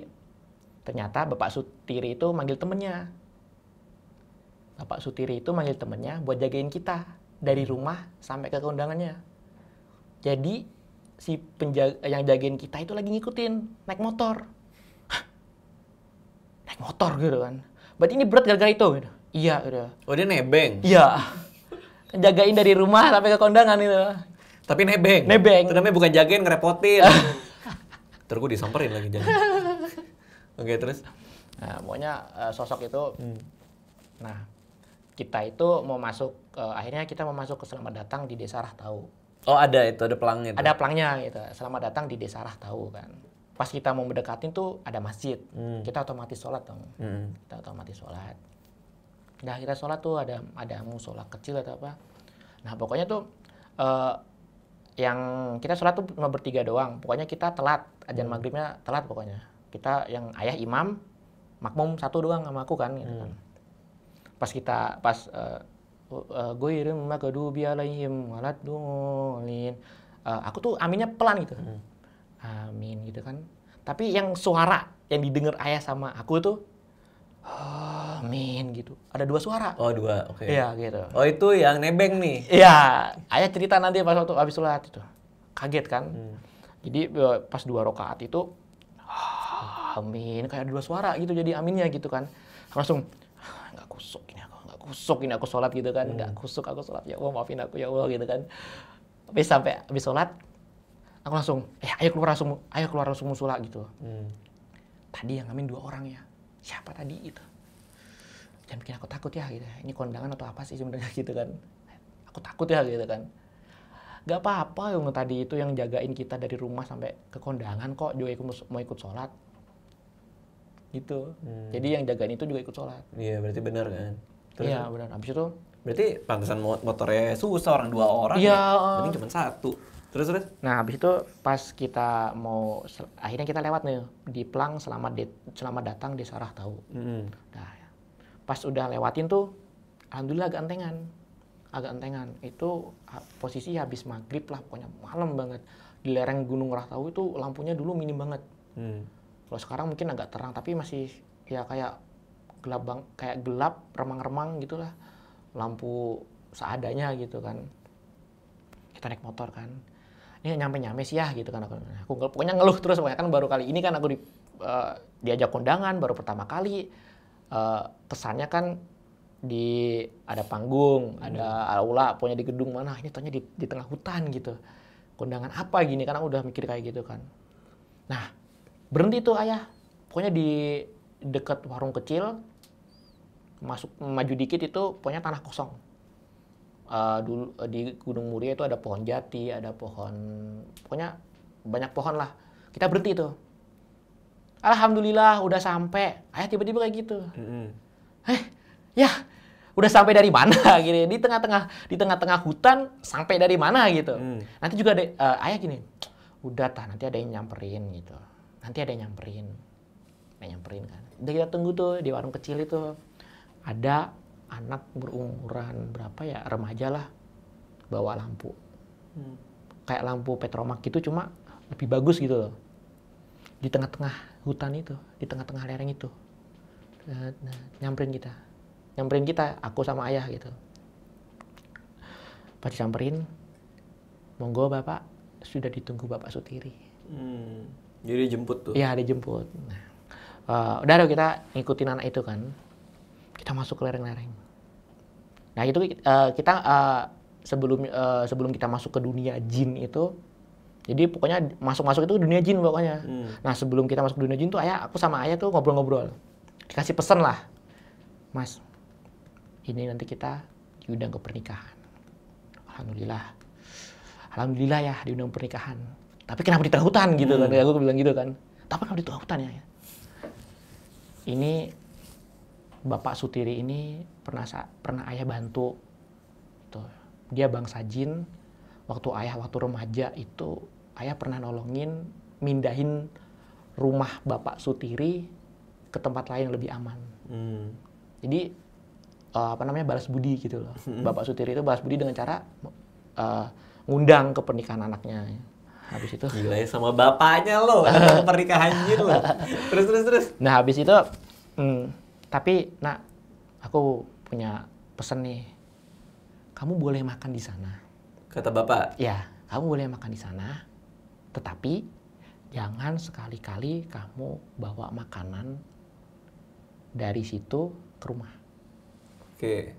Ternyata Bapak Sutiri itu manggil temennya. Bapak Sutiri itu manggil temennya buat jagain kita dari rumah sampai ke kondangannya. Jadi si penjaga yang jagain kita itu lagi ngikutin naik motor. Hah? Naik motor gitu kan. Berarti ini berat gara-gara itu gitu. Iya gitu. Oh dia nebeng? Iya. Jagain dari rumah sampai ke kondangan itu. Tapi nebeng? Nebeng. Itu namanya bukan jagain, ngerepotin. Terus gue disamperin lagi jangan. Oke terus? Nah pokoknya sosok itu. Nah kita itu mau masuk, akhirnya kita mau masuk ke Selamat Datang di Desa Rahtau. Oh ada pelangnya itu? Ada pelangnya gitu, Selamat Datang di Desa Rahtau kan. Pas kita mau mendekatin tuh ada masjid, kita otomatis sholat dong. Kita otomatis sholat. Nah kita sholat tuh ada musola kecil atau apa. Nah pokoknya tuh yang kita sholat tuh cuma bertiga doang. Pokoknya kita telat, azan maghribnya telat pokoknya. Kita yang ayah imam, makmum satu doang sama aku kan gitu kan. Pas goirim magadubi alaihim waladdallin. Aku tuh aminnya pelan gitu. Amin gitu kan. Tapi yang suara yang didengar ayah sama aku tuh amin gitu. Ada dua suara. Oh dua, oke. Iya gitu. Oh itu yang nebeng nih? Iya. Ayah cerita nanti pas waktu habis sholat itu. Kaget kan. Jadi pas 2 rakaat itu amin. Kayak ada 2 suara gitu jadi aminnya gitu kan. Langsung nggak kusuk ini aku sholat gitu kan, nggak kusuk aku sholat, ya Allah maafin aku ya Allah gitu kan. Habis sholat aku langsung ayo keluar langsung musola gitu. Tadi yang amin 2 orang ya, siapa tadi itu? Jangan bikin aku takut ya gitu, ini kondangan atau apa sih sebenarnya gitu kan. Aku takut ya gitu kan. Gak apa-apa yang tadi itu yang jagain kita dari rumah sampai ke kondangan kok juga mau ikut sholat gitu. Jadi yang jagain itu juga ikut sholat. Iya berarti benar kan. Iya benar. Habis itu berarti pantesan motornya susah 2 orang. Iya. Berarti cuma 1. Terus. Nah habis itu pas kita mau akhirnya kita lewat nih di Plang selamat datang di Desa Rahtau. Nah pas udah lewatin tuh, alhamdulillah agak entengan. Itu posisi habis maghrib lah, pokoknya malam banget. Di lereng Gunung Rahtau itu lampunya dulu minim banget. Kalau sekarang mungkin agak terang, tapi masih ya kayak gelap, remang-remang gitulah. Lampu seadanya gitu kan. Kita naik motor kan. Ini nyampe sih ya gitu kan. Aku pokoknya ngeluh terus, pokoknya kan baru kali ini kan aku diajak kondangan baru pertama kali. Kesannya kan ada panggung, ada aula, pokoknya di gedung mana, ini taunya di tengah hutan gitu. Kondangan apa gini, karena udah mikir kayak gitu kan. Nah, berhenti tuh ayah. Pokoknya di dekat warung kecil, maju dikit itu pokoknya tanah kosong. Dulu di Gunung Muria itu ada pohon jati, ada pohon, pokoknya banyak pohon lah. Kita berhenti tuh. Alhamdulillah udah sampai. Ayah tiba-tiba kayak gitu. Ya udah sampai dari mana gini, di tengah-tengah hutan sampai dari mana gitu. Nanti juga ada ayah gini, udah nanti ada yang nyamperin gitu, nanti ada yang nyamperin kan. Udah kita tunggu tuh di warung kecil itu, ada anak berumuran berapa ya, remaja lah, bawa lampu kayak lampu petromak gitu, cuma lebih bagus gitu loh, di tengah-tengah hutan itu, di tengah-tengah lereng itu. Nyamperin kita, aku sama ayah gitu. Pas disamperin, monggo bapak, sudah ditunggu Bapak Sutiri. Jadi dijemput tuh? Iya, dijemput. Udah kita ngikutin anak itu kan. Kita masuk ke lereng-lereng. Nah itu kita sebelum kita masuk ke dunia jin itu, jadi pokoknya masuk itu dunia jin pokoknya. Nah sebelum kita masuk ke dunia jin tuh aku sama ayah tuh ngobrol-ngobrol. Dikasih pesan lah, Mas, ini nanti kita diundang ke pernikahan. Alhamdulillah ya diundang pernikahan. Tapi kenapa di tengah hutan gitu kan? Aku bilang gitu kan. Tapi kenapa di tengah hutan ya? Ini Bapak Sutiri ini pernah ayah bantu. Tuh. Dia bangsa jin. Waktu remaja itu ayah pernah nolongin mindahin rumah Bapak Sutiri ke tempat lain yang lebih aman. Jadi balas budi gitu loh. Bapak Sutiri itu balas budi dengan cara ngundang ke pernikahan anaknya. Habis itu gila ya, sama bapaknya lo ke pernikahan jin lo. Terus. Nah, habis itu tapi nak, aku punya pesan nih. Kamu boleh makan di sana. Kata bapak? Ya, kamu boleh makan di sana. Tetapi jangan sekali-kali kamu bawa makanan dari situ ke rumah. Oke.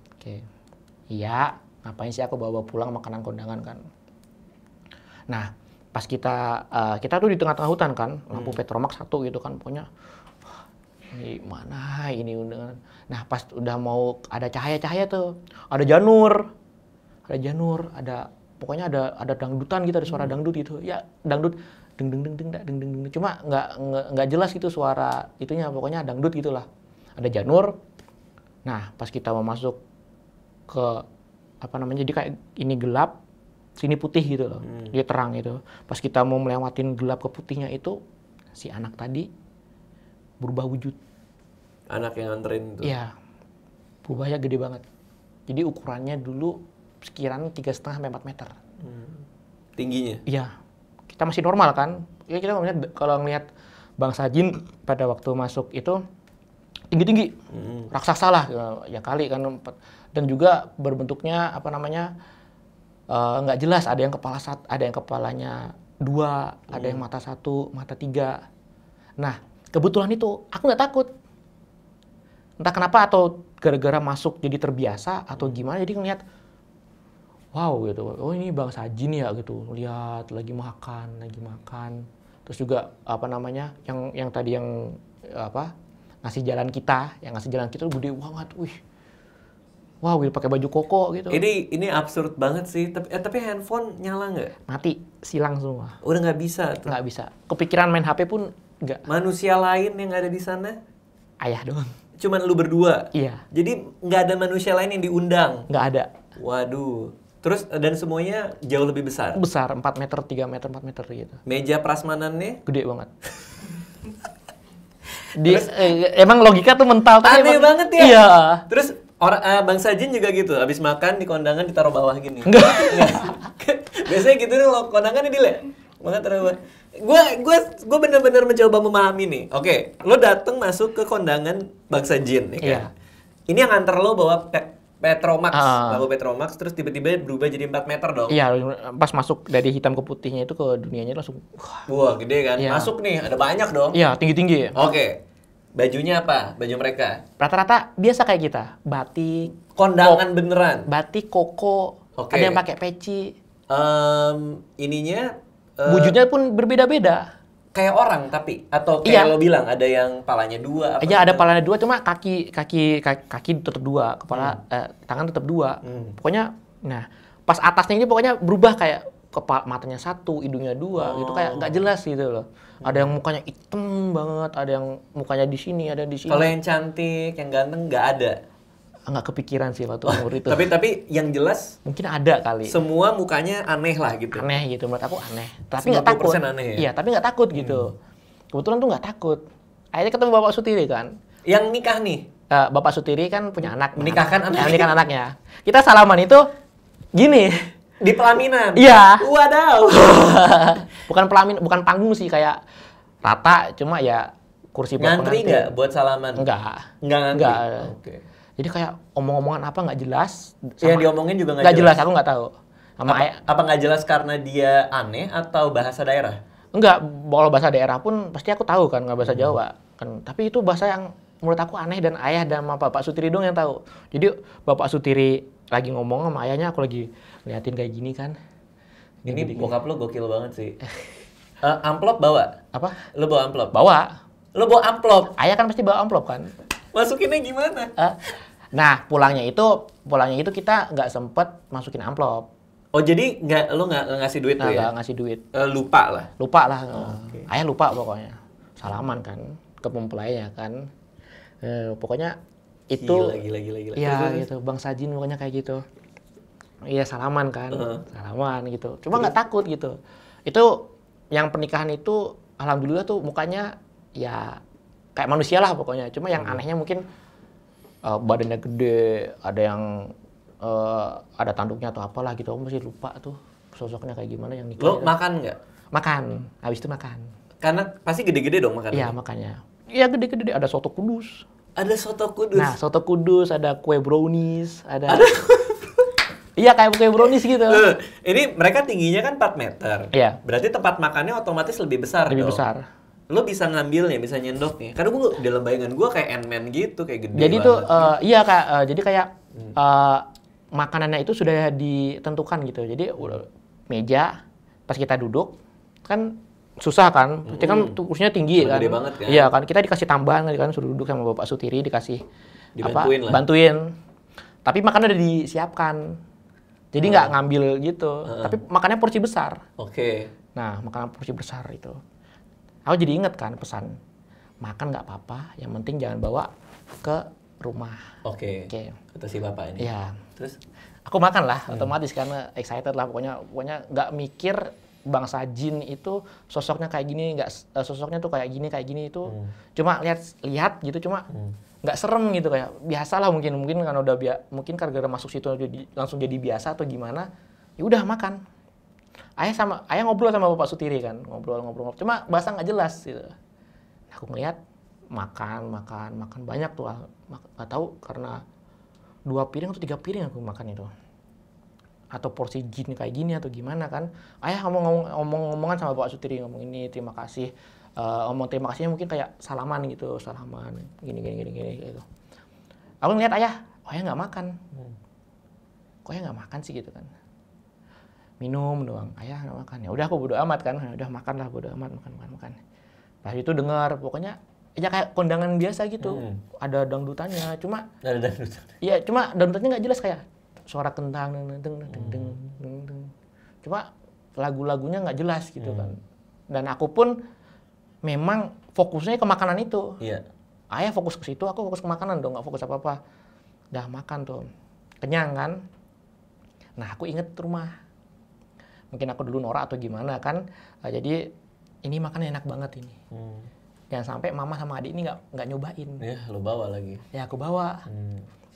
Iya, ngapain sih aku bawa pulang makanan kondangan kan? Nah, pas kita tuh di tengah-tengah hutan kan, lampu petromak satu gitu kan, pokoknya ini mana ini undangan. Nah, pas udah mau ada cahaya-cahaya tuh, ada janur, pokoknya ada dangdutan gitu, ada suara dangdut gitu. Ya, dangdut deng. Cuma nggak jelas gitu suara itunya, pokoknya dangdut gitulah. Ada janur. Nah, pas kita mau masuk ke jadi kayak ini gelap, sini putih gitu loh. Dia terang gitu. Pas kita mau melewatin gelap ke putihnya itu, si anak tadi berubah wujud. Anak yang nganterin itu? Iya. Berubahnya gede banget. Jadi ukurannya dulu sekiranya 3,5 sampai 4 meter. Tingginya? Iya. Kita masih normal kan. Ya kita kalau ngelihat bangsa jin pada waktu masuk itu tinggi-tinggi, raksasa lah ya kali kan, dan juga berbentuknya nggak jelas, ada yang kepalanya 2, ada yang mata 1, mata 3. Nah kebetulan itu aku nggak takut, entah kenapa, atau gara-gara masuk jadi terbiasa atau gimana, jadi ngeliat wow gitu, oh ini bangsa jin ya gitu, lihat lagi makan, terus juga yang tadi yang ngasih jalan kita tuh gede banget, wow, pakai baju koko gitu. Ini absurd banget sih, tapi handphone nyala nggak? Mati, silang semua. Udah nggak bisa tuh? Nggak bisa. Kepikiran main HP pun nggak. Manusia lain yang ada di sana? Ayah doang. Cuman lu berdua? Iya. Jadi nggak ada manusia lain yang diundang? Nggak ada. Waduh. Terus, dan semuanya jauh lebih besar? Besar, 4 meter, 3 meter, 4 meter gitu. Meja prasmanannya? Gede banget. Emang logika tuh mental. Aneh banget ya? Iya. Terus bangsa jin juga gitu, abis makan di kondangan ditaruh bawah gini? Enggak. Biasanya gitu nih, lo kondangan ini dile. Banget taruh bawah. Gue bener-bener mencoba memahami nih. Oke, lo dateng masuk ke kondangan bangsa jin, ya kan? Iya. Ini yang antar lo bawa Petromax, lampu Petromax, terus tiba-tiba berubah jadi 4 meter dong. Iya, pas masuk dari hitam ke putihnya itu ke dunianya langsung Wah, gede kan? Iya. Masuk nih, ada banyak dong. iya, tinggi-tinggi. Oke. Bajunya apa? Baju mereka? Rata-rata biasa kayak kita, batik, Kondangan beneran. batik, koko, Oke. ada yang pakai peci. Ininya Wujudnya pun berbeda-beda. kayak orang tapi atau Iya. kayak lo bilang ada yang palanya 2 apa? Aja ada palanya 2, cuma kaki tetap 2, kepala tangan tetap 2. Pokoknya, nah pas atasnya ini pokoknya berubah kayak matanya 1, hidungnya 2, gitu kayak nggak jelas gitu loh. Ada yang mukanya hitam banget, ada yang mukanya di sini, ada di sini. Kalau yang cantik, yang ganteng nggak ada. Nggak kepikiran sih waktu umur itu. Tapi yang jelas Mungkin ada kali. semua mukanya aneh lah gitu. Aneh gitu, menurut aku aneh. Tapi nggak takut. 90% aneh ya? Iya, tapi nggak takut gitu. Kebetulan tuh nggak takut. Akhirnya ketemu Bapak Sutiri kan. Yang nikah nih, Bapak Sutiri kan punya anak. Menikahkan anaknya. Menikahkan anaknya. Kita salaman itu gini. di pelaminan. Iya. Wadaw. bukan panggung sih, kayak rata, cuma ya kursi buat Ngantri pengantin. nggak buat salaman? Enggak. Nggak ngantri? Enggak. Oke. Jadi kayak omong-omongan apa nggak jelas. Yang diomongin juga nggak jelas, aku nggak tahu. Sama Apa nggak jelas karena dia aneh atau bahasa daerah? enggak, kalau bahasa daerah pun pasti aku tahu kan, nggak bahasa Jawa kan. Tapi itu bahasa yang menurut aku aneh, dan ayah dan sama Bapak Sutiri dong yang tahu. Jadi Bapak Sutiri lagi ngomong sama ayahnya, aku lagi liatin kayak gini kan. Ini bokap lo gokil banget sih. Amplop bawa? Apa? Lo bawa amplop? Bawa. Lo bawa amplop? Ayah kan pasti bawa amplop kan. Masukinnya gimana? Nah, pulangnya itu kita nggak sempet masukin amplop. Oh jadi lo nggak ngasih duit tuh ya? Nggak ngasih duit. Lupa lah. Lupa lah. Oke. Ayah lupa pokoknya. Salaman kan ke mempelainya kan. Pokoknya itu Gila. iya gitu, Bang Sajin pokoknya kayak gitu. Iya, salaman kan. Salaman gitu. Cuma nggak takut gitu. Itu yang pernikahan itu alhamdulillah tuh mukanya ya kayak manusia lah pokoknya. Cuma yang anehnya mungkin badannya gede, ada yang ada tanduknya atau apalah gitu. Aku masih lupa tuh sosoknya kayak gimana yang nikah. Lo makan nggak? Makan, habis itu makan. Karena pasti gede-gede dong makannya. Iya, makanya. Iya, gede-gede, ada soto kudus. Ada soto kudus. Nah, soto kudus, ada kue brownies, ada iya, kayak kue brownies gitu. Ini mereka tingginya kan 4 meter. Iya. Berarti tempat makannya otomatis lebih besar Lebih dong. besar. Lo bisa ngambilnya, bisa nyendoknya. Karena gue dalam bayangan gue kayak Ant-Man gitu, kayak gede Jadi banget. tuh iya Kak, jadi kayak makanannya itu sudah ditentukan gitu. Jadi meja pas kita duduk kan susah kan, berarti kan kursinya tinggi Sudah kan. gede banget kan. Iya kan, kita dikasih tambahan kan, suruh duduk sama Bapak Sutiri, dikasih Dibantuin lah. bantuin. Tapi makannya udah disiapkan. Jadi nggak ngambil gitu. Tapi makannya porsi besar. Oke. Nah, makanan porsi besar itu. Aku jadi inget kan pesan, makan nggak apa-apa, yang penting jangan bawa ke rumah. Oke. Oke. Kata si bapak ini. Iya. Terus? Aku makan lah, otomatis karena excited lah, pokoknya nggak mikir Bang Sajin itu sosoknya kayak gini, sosoknya tuh kayak gini itu. Cuma lihat gitu, cuma nggak serem gitu, kayak biasa lah mungkin karena udah mungkin gara-gara masuk situ langsung jadi biasa atau gimana. Ya udah makan. Ayah ngobrol sama Bapak Sutiri kan, ngobrol, cuma bahasa nggak jelas gitu. Aku ngeliat makan banyak tuh, nggak tahu karena 2 piring atau 3 piring aku makan itu, atau porsi gini kayak gini atau gimana kan. Ayah ngomong-ngomongan sama Bapak Sutiri, ngomong ini terima kasih, ngomong terima kasihnya mungkin kayak salaman gitu, gini gitu. Aku ngeliat ayah nggak makan, kok ayah nggak makan sih gitu kan. Minum doang, ayah nggak makan. Ya udah aku bodo amat kan, udah makan lah, bodo amat, makan. Pas itu dengar pokoknya ya kayak kondangan biasa gitu, ada dangdutannya, cuma Ada dangdutan. iya, cuma dangdutannya nggak jelas, kayak suara kentang, deng. Cuma lagu-lagunya nggak jelas gitu kan. Dan aku pun memang fokusnya ke makanan itu. Iya. Ayah fokus ke situ, aku fokus ke makanan dong, nggak fokus apa-apa. Udah makan tuh, kenyang kan. Nah, aku inget rumah. Mungkin aku dulu norak atau gimana kan. Jadi ini makan enak banget ini. Jangan sampai mama sama adik ini nggak nyobain. Ya, lo bawa lagi. Ya aku bawa.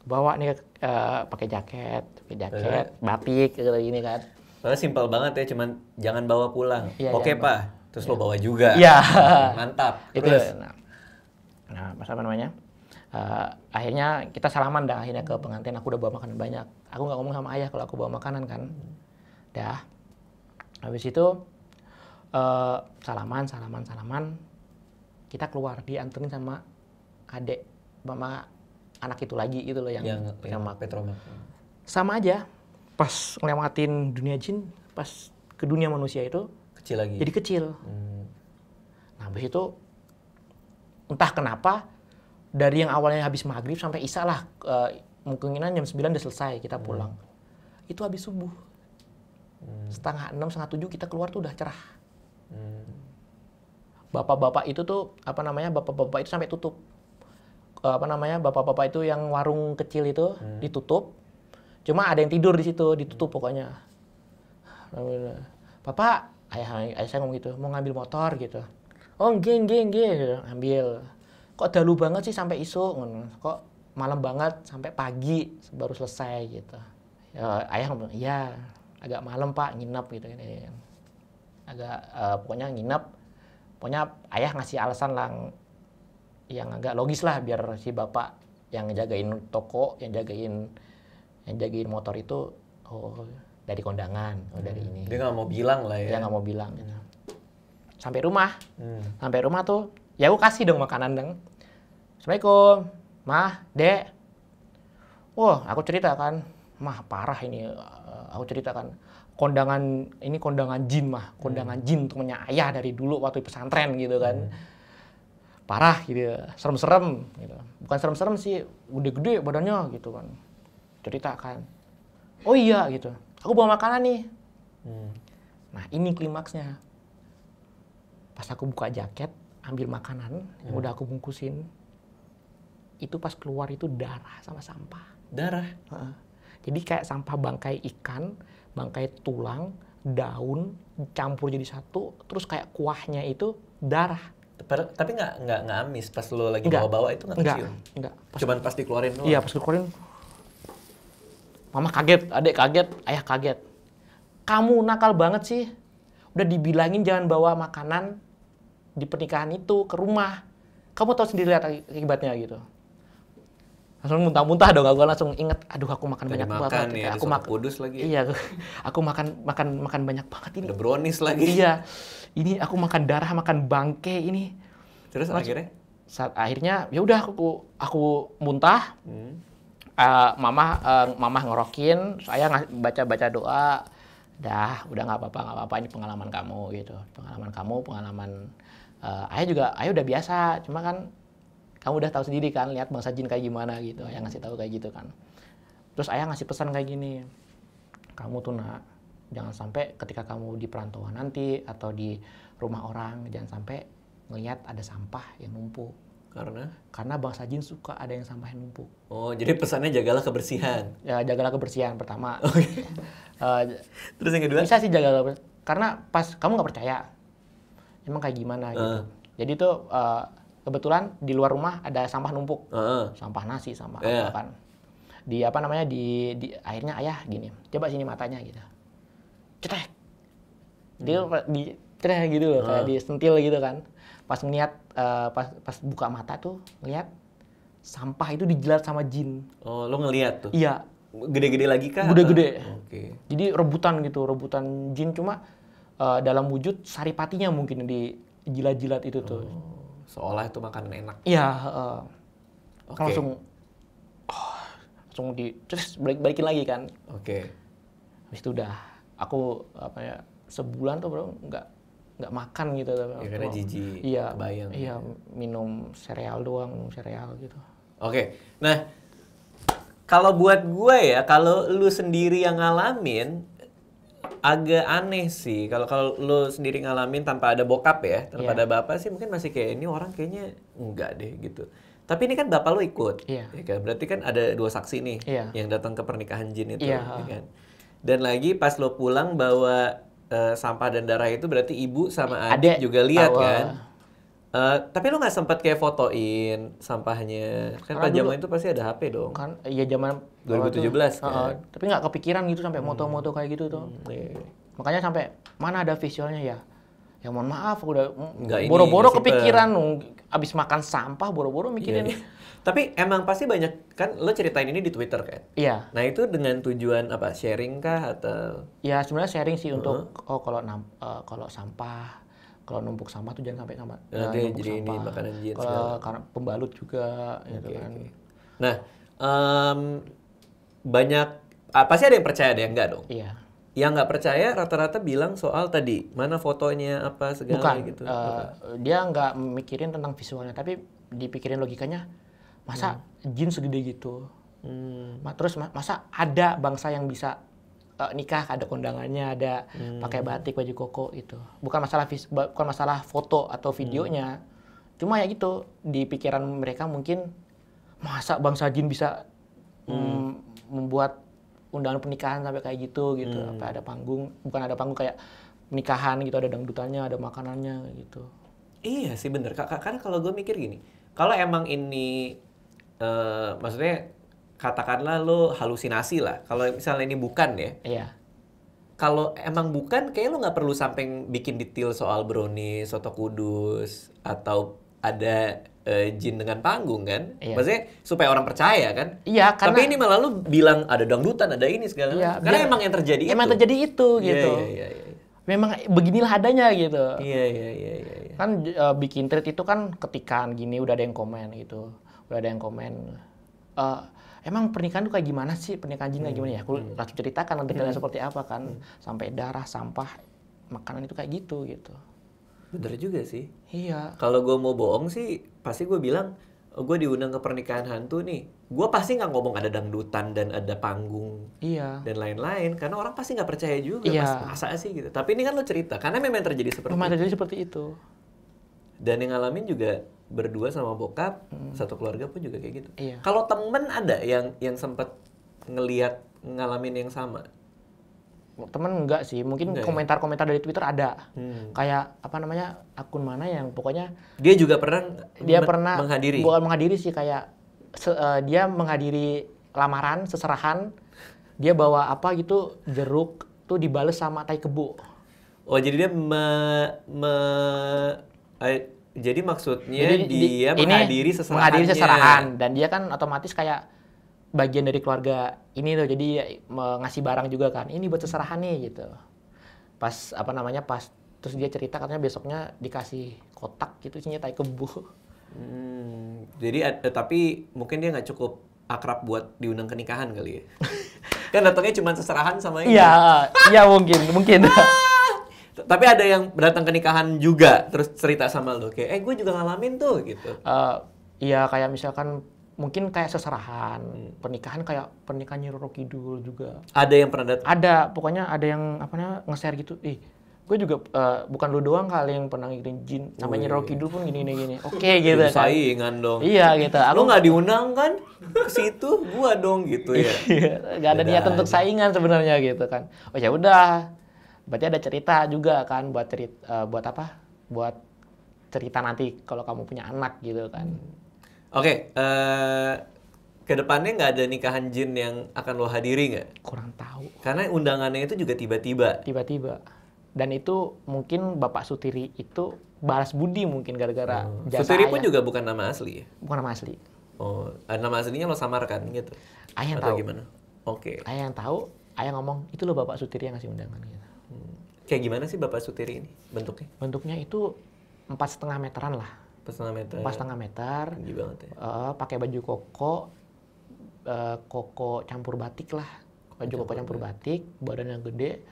Bawa nih pakai jaket, batik kayak gini kan. Soalnya simpel banget ya, cuman jangan bawa pulang. Iya, Oke, jangan Pak. Terus lo bawa juga. Iya. Mantap. Itu. Terus? Nah, apa namanya? Akhirnya kita salaman dah, akhirnya ke pengantin, aku udah bawa makanan banyak. Aku nggak ngomong sama ayah kalau aku bawa makanan kan. Dah. Habis itu salaman. Kita keluar, dianterin sama adik mama anak itu lagi gitu loh yang Petromak. Sama aja. Pas ngelewatin dunia jin, pas ke dunia manusia itu Kecil lagi. jadi kecil. Nah, habis itu entah kenapa dari yang awalnya habis maghrib sampai isya lah, kemungkinan jam 9 udah selesai kita pulang. Itu habis subuh. Setengah 6, setengah 7 kita keluar tuh udah cerah. Bapak-bapak itu tuh, bapak-bapak itu sampai tutup. Bapak-bapak itu yang warung kecil itu ditutup. Cuma ada yang tidur di situ, ditutup pokoknya. Bapak, ayah saya ngomong gitu, mau ngambil motor gitu. Oh, geng, gitu. Ambil. Kok dalu banget sih sampai isuk? Kok malam banget sampai pagi baru selesai gitu. Ya, ayah ngomong, iya, agak malam Pak, nginep gitu. Agak, pokoknya nginep. Pokoknya ayah ngasih alasan yang agak logis lah biar si bapak yang jagain toko, yang jagain motor itu, dari kondangan, dari ini. Dia nggak mau bilang lah ya. Dia nggak mau bilang gitu. Sampai rumah tuh, ya aku kasih dong makanan dong. Assalamualaikum, Mah, Dek. Wah, aku cerita kan, Mah parah ini. Aku ceritakan kondangan jin Mah, kondangan jin temennya ayah dari dulu waktu di pesantren gitu kan. Parah gitu, serem-serem gitu. Bukan serem-serem sih, gede-gede badannya gitu kan. Ceritakan. Oh iya gitu, aku bawa makanan nih. Nah ini klimaksnya. Pas aku buka jaket, ambil makanan yang udah aku bungkusin, itu pas keluar itu darah sama sampah. Darah? Jadi kayak sampah bangkai ikan, bangkai tulang, daun, campur jadi satu, terus kayak kuahnya itu darah. Tapi nggak amis pas lo lagi bawa-bawa itu nggak kecium? Enggak. Cuman pas dikeluarin doang? Iya, pas dikeluarin. Mama kaget, adik kaget, ayah kaget. Kamu nakal banget sih. Udah dibilangin jangan bawa makanan di pernikahan itu ke rumah. Kamu tahu sendiri lihat akibatnya gitu. Langsung muntah-muntah dong, aku langsung inget, aduh aku makan banyak banget. Ya, aku makan kudus lagi. Iya, aku makan banyak banget ini. Ada brownies lagi. Iya, ini aku makan darah, makan bangke ini. Terus akhirnya? Akhirnya ya udah aku muntah. Mama ngorokin, saya baca doa. Udah nggak apa-apa, ini pengalaman kamu gitu. Pengalaman ayah udah biasa, cuma kan kamu udah tahu sendiri kan, lihat bangsa jin kayak gimana gitu, yang ngasih tahu kayak gitu kan. Terus ayah ngasih pesan kayak gini, kamu tuh nak, jangan sampai ketika kamu di perantauan nanti atau di rumah orang, jangan sampai ngelihat ada sampah yang numpuk. Karena bangsa jin suka ada yang sampah yang numpuk. Oh, jadi pesannya jagalah kebersihan. Ya, jagalah kebersihan pertama. Terus yang kedua? Bisa sih jaga kebersihan. Karena pas kamu nggak percaya, emang kayak gimana gitu. Jadi tuh kebetulan di luar rumah ada sampah numpuk, sampah nasi, sampah apa kan. Di akhirnya ayah gini, coba sini matanya gitu, cetek. Dia cetek gitu loh, kayak disentil gitu kan. Pas ngeliat, pas buka mata tuh ngeliat sampah itu dijilat sama jin. Oh, lo ngeliat tuh? Iya. Gede-gede lagi kah? Gede-gede. Oke. Jadi rebutan jin, cuma dalam wujud saripatinya mungkin dijilat-jilat itu tuh. Seolah itu makanan enak. Iya, langsung terus balikin lagi kan. Oke. Habis itu udah aku sebulan tuh bro nggak makan gitu. Ya karena jijik. Iya. Kebayang. Iya, minum sereal gitu. Oke. Nah, kalau buat gue ya, kalau lu sendiri yang ngalamin agak aneh sih. Kalau lu sendiri ngalamin tanpa ada bokap ya, tanpa ada bapak sih mungkin masih kayak ini orang kayaknya enggak deh gitu. Tapi ini kan bapak lu ikut. Iya. Ya kan? Berarti kan ada 2 saksi nih yang datang ke pernikahan jin itu, ya kan. Dan lagi pas lu pulang bawa sampah dan darah itu berarti ibu sama adik juga lihat kan. Tapi lu nggak sempat kayak fotoin sampahnya? Kan pas zaman itu pasti ada HP dong. Kan iya zaman 2017 kan. Tapi nggak kepikiran gitu sampai moto-moto kayak gitu tuh. Makanya sampai mana ada visualnya ya. Ya mohon maaf, udah Nggak ini, boro-boro nggak simpen. kepikiran, abis makan sampah boro-boro mikirin. Iya. Tapi emang pasti banyak kan lo ceritain ini di Twitter kan? Iya. Nah itu dengan tujuan apa? Sharing kah atau? Ya sebenarnya sharing sih untuk kalau sampah, kalau numpuk sampah tuh jangan sampai Nanti numpuk jadi ini sampah. makanan jin Kalau segala. karena pembalut juga gitu Oke, kan. oke. Nah, banyak pasti ada yang percaya ada yang enggak dong. Iya. Yang nggak percaya rata-rata bilang soal tadi mana fotonya apa segala Bukan, gitu. dia nggak mikirin tentang visualnya, tapi dipikirin logikanya, masa jin segede gitu? Terus masa ada bangsa yang bisa nikah, ada kondangannya, ada pakai batik, baju koko itu. Bukan masalah foto atau videonya, cuma ya gitu, di pikiran mereka mungkin, masa bangsa jin bisa membuat undangan pernikahan sampai kayak gitu. Apa ada panggung, bukan ada panggung kayak nikahan gitu, ada dangdutannya, ada makanannya gitu. Iya sih bener. Kan kalau gue mikir gini, kalau emang ini maksudnya katakanlah lo halusinasi lah. Kalau misalnya ini bukan ya. Iya. Kalau emang bukan, kayak lo nggak perlu sampai bikin detail soal brownies, soto kudus, atau ada jin dengan panggung kan? Iya. Maksudnya supaya orang percaya kan? Iya, karena Tapi ini malah lu bilang ada dangdutan, ada ini segala iya, macam. Karena biar- emang yang terjadi emang itu. terjadi itu Iya, gitu. Iya, iya. Memang beginilah adanya gitu. Iya. Kan bikin thread itu kan ketikan gini udah ada yang komen gitu. Udah ada yang komen. Emang pernikahan tuh kayak gimana sih? Pernikahan jin kayak gimana ya? Aku langsung ceritakan detailnya seperti apa kan. Sampai darah, sampah, makanan itu kayak gitu. Bener juga sih. Iya. Kalau gue mau bohong sih, pasti gue bilang, gue diundang ke pernikahan hantu nih. Gue pasti nggak ngomong ada dangdutan dan ada panggung Iya. dan lain-lain. Karena orang pasti nggak percaya juga. Iya. Masa sih gitu. Tapi ini kan lo cerita. Karena memang terjadi seperti Memang itu. terjadi seperti itu. Dan yang ngalamin juga berdua sama bokap, satu keluarga pun juga kayak gitu. Iya. Kalau temen ada yang sempat ngalamin yang sama? Temen enggak sih, mungkin Enggak ya? komentar-komentar dari Twitter ada. Kayak apa namanya, akun mana yang pokoknya Dia juga pernah menghadiri. bukan menghadiri sih, kayak dia menghadiri lamaran, seserahan, dia bawa apa gitu, jeruk tuh dibales sama tai kebo. Oh, jadi dia jadi maksudnya dia menghadiri seserahannya. Menghadiri seserahan, dan dia kan otomatis kayak bagian dari keluarga ini tuh, jadi ngasih barang juga kan, ini buat seserahan nih gitu. Pas terus dia cerita katanya besoknya dikasih kotak gitu isinya tai kebo. Jadi tapi mungkin dia nggak cukup akrab buat diundang ke nikahan kali ya. Kan datangnya cuma seserahan sama ini. Iya mungkin. Tapi ada yang datang ke nikahan juga terus cerita sama lo kayak gue juga ngalamin tuh gitu. Iya, kayak misalkan mungkin kayak seserahan, pernikahan kayak pernikahan Nyi Roro Kidul juga. Ada yang pernah datang? Ada, pokoknya ada yang nge-share gitu. Gue juga bukan lu doang kali yang pernah ngirim jin, sama Nyi Roro Kidul pun gini. Oke gitu kan. Saingan dong. Iya gitu. Lu nggak diundang kan ke situ, gua dong gitu ya. Gak ada niat untuk saingan sebenarnya gitu kan. Oh ya udah. Berarti ada cerita juga kan buat apa? Buat cerita nanti kalau kamu punya anak gitu kan. Oke, kedepannya nggak ada nikahan jin yang akan lo hadiri nggak? Kurang tahu. Karena undangannya itu juga tiba-tiba. Dan itu mungkin Bapak Sutiri itu balas budi mungkin gara-gara jasa Sutiri pun ayah. juga bukan nama asli ya? Bukan nama asli. Oh, nama aslinya lo samarkan gitu? Ayah yang Atau tahu. gimana? Oke. Ayah yang tahu, ayah ngomong, itu loh Bapak Sutiri yang ngasih undangan gitu. Kayak gimana sih Bapak Sutiri ini bentuknya? Bentuknya itu 4,5 meteran lah. 4,5 meter. 4,5 meter. Tinggi banget ya. Pakai baju koko campur batik lah. Baju koko campur batik, badannya gede.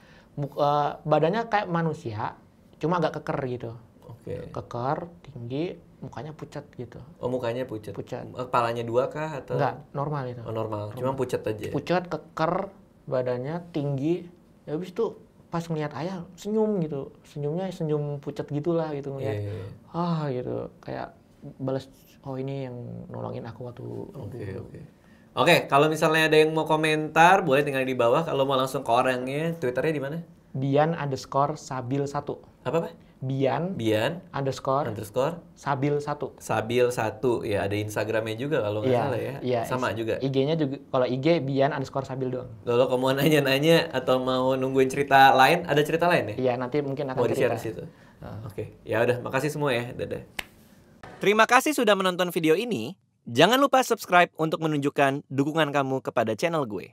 Badannya kayak manusia, cuma agak keker gitu. Oke. Keker, tinggi, mukanya pucat gitu. Oh, mukanya pucat. Pucat. Kepalanya dua kah atau? Enggak, normal itu. Oh, normal. Cuma pucat aja. Pucat, keker, badannya tinggi. Ya, habis itu pas ngeliat ayah senyum gitu. Senyumnya senyum pucat gitulah gitu ngeliat. Iya. Gitu. Kayak balas, oh ini yang nolongin aku waktu dulu. Oke, kalau misalnya ada yang mau komentar, boleh tinggal di bawah. Kalau mau langsung ke orangnya, Twitternya di mana? Dian_sabil1. Apa? Bian underscore Sabil 1. Sabil 1 ya, ada Instagramnya juga kalau nggak salah ya. Iya, sama juga. IG-nya juga, kalau IG Bian underscore Sabil doang. Kalau kamu mau nanya-nanya atau mau nungguin cerita lain, ada cerita lain ya? Iya, nanti mungkin akan mau di-share cerita. di situ. Oke, ya udah, makasih semua ya, dadah. Terima kasih sudah menonton video ini. Jangan lupa subscribe untuk menunjukkan dukungan kamu kepada channel gue.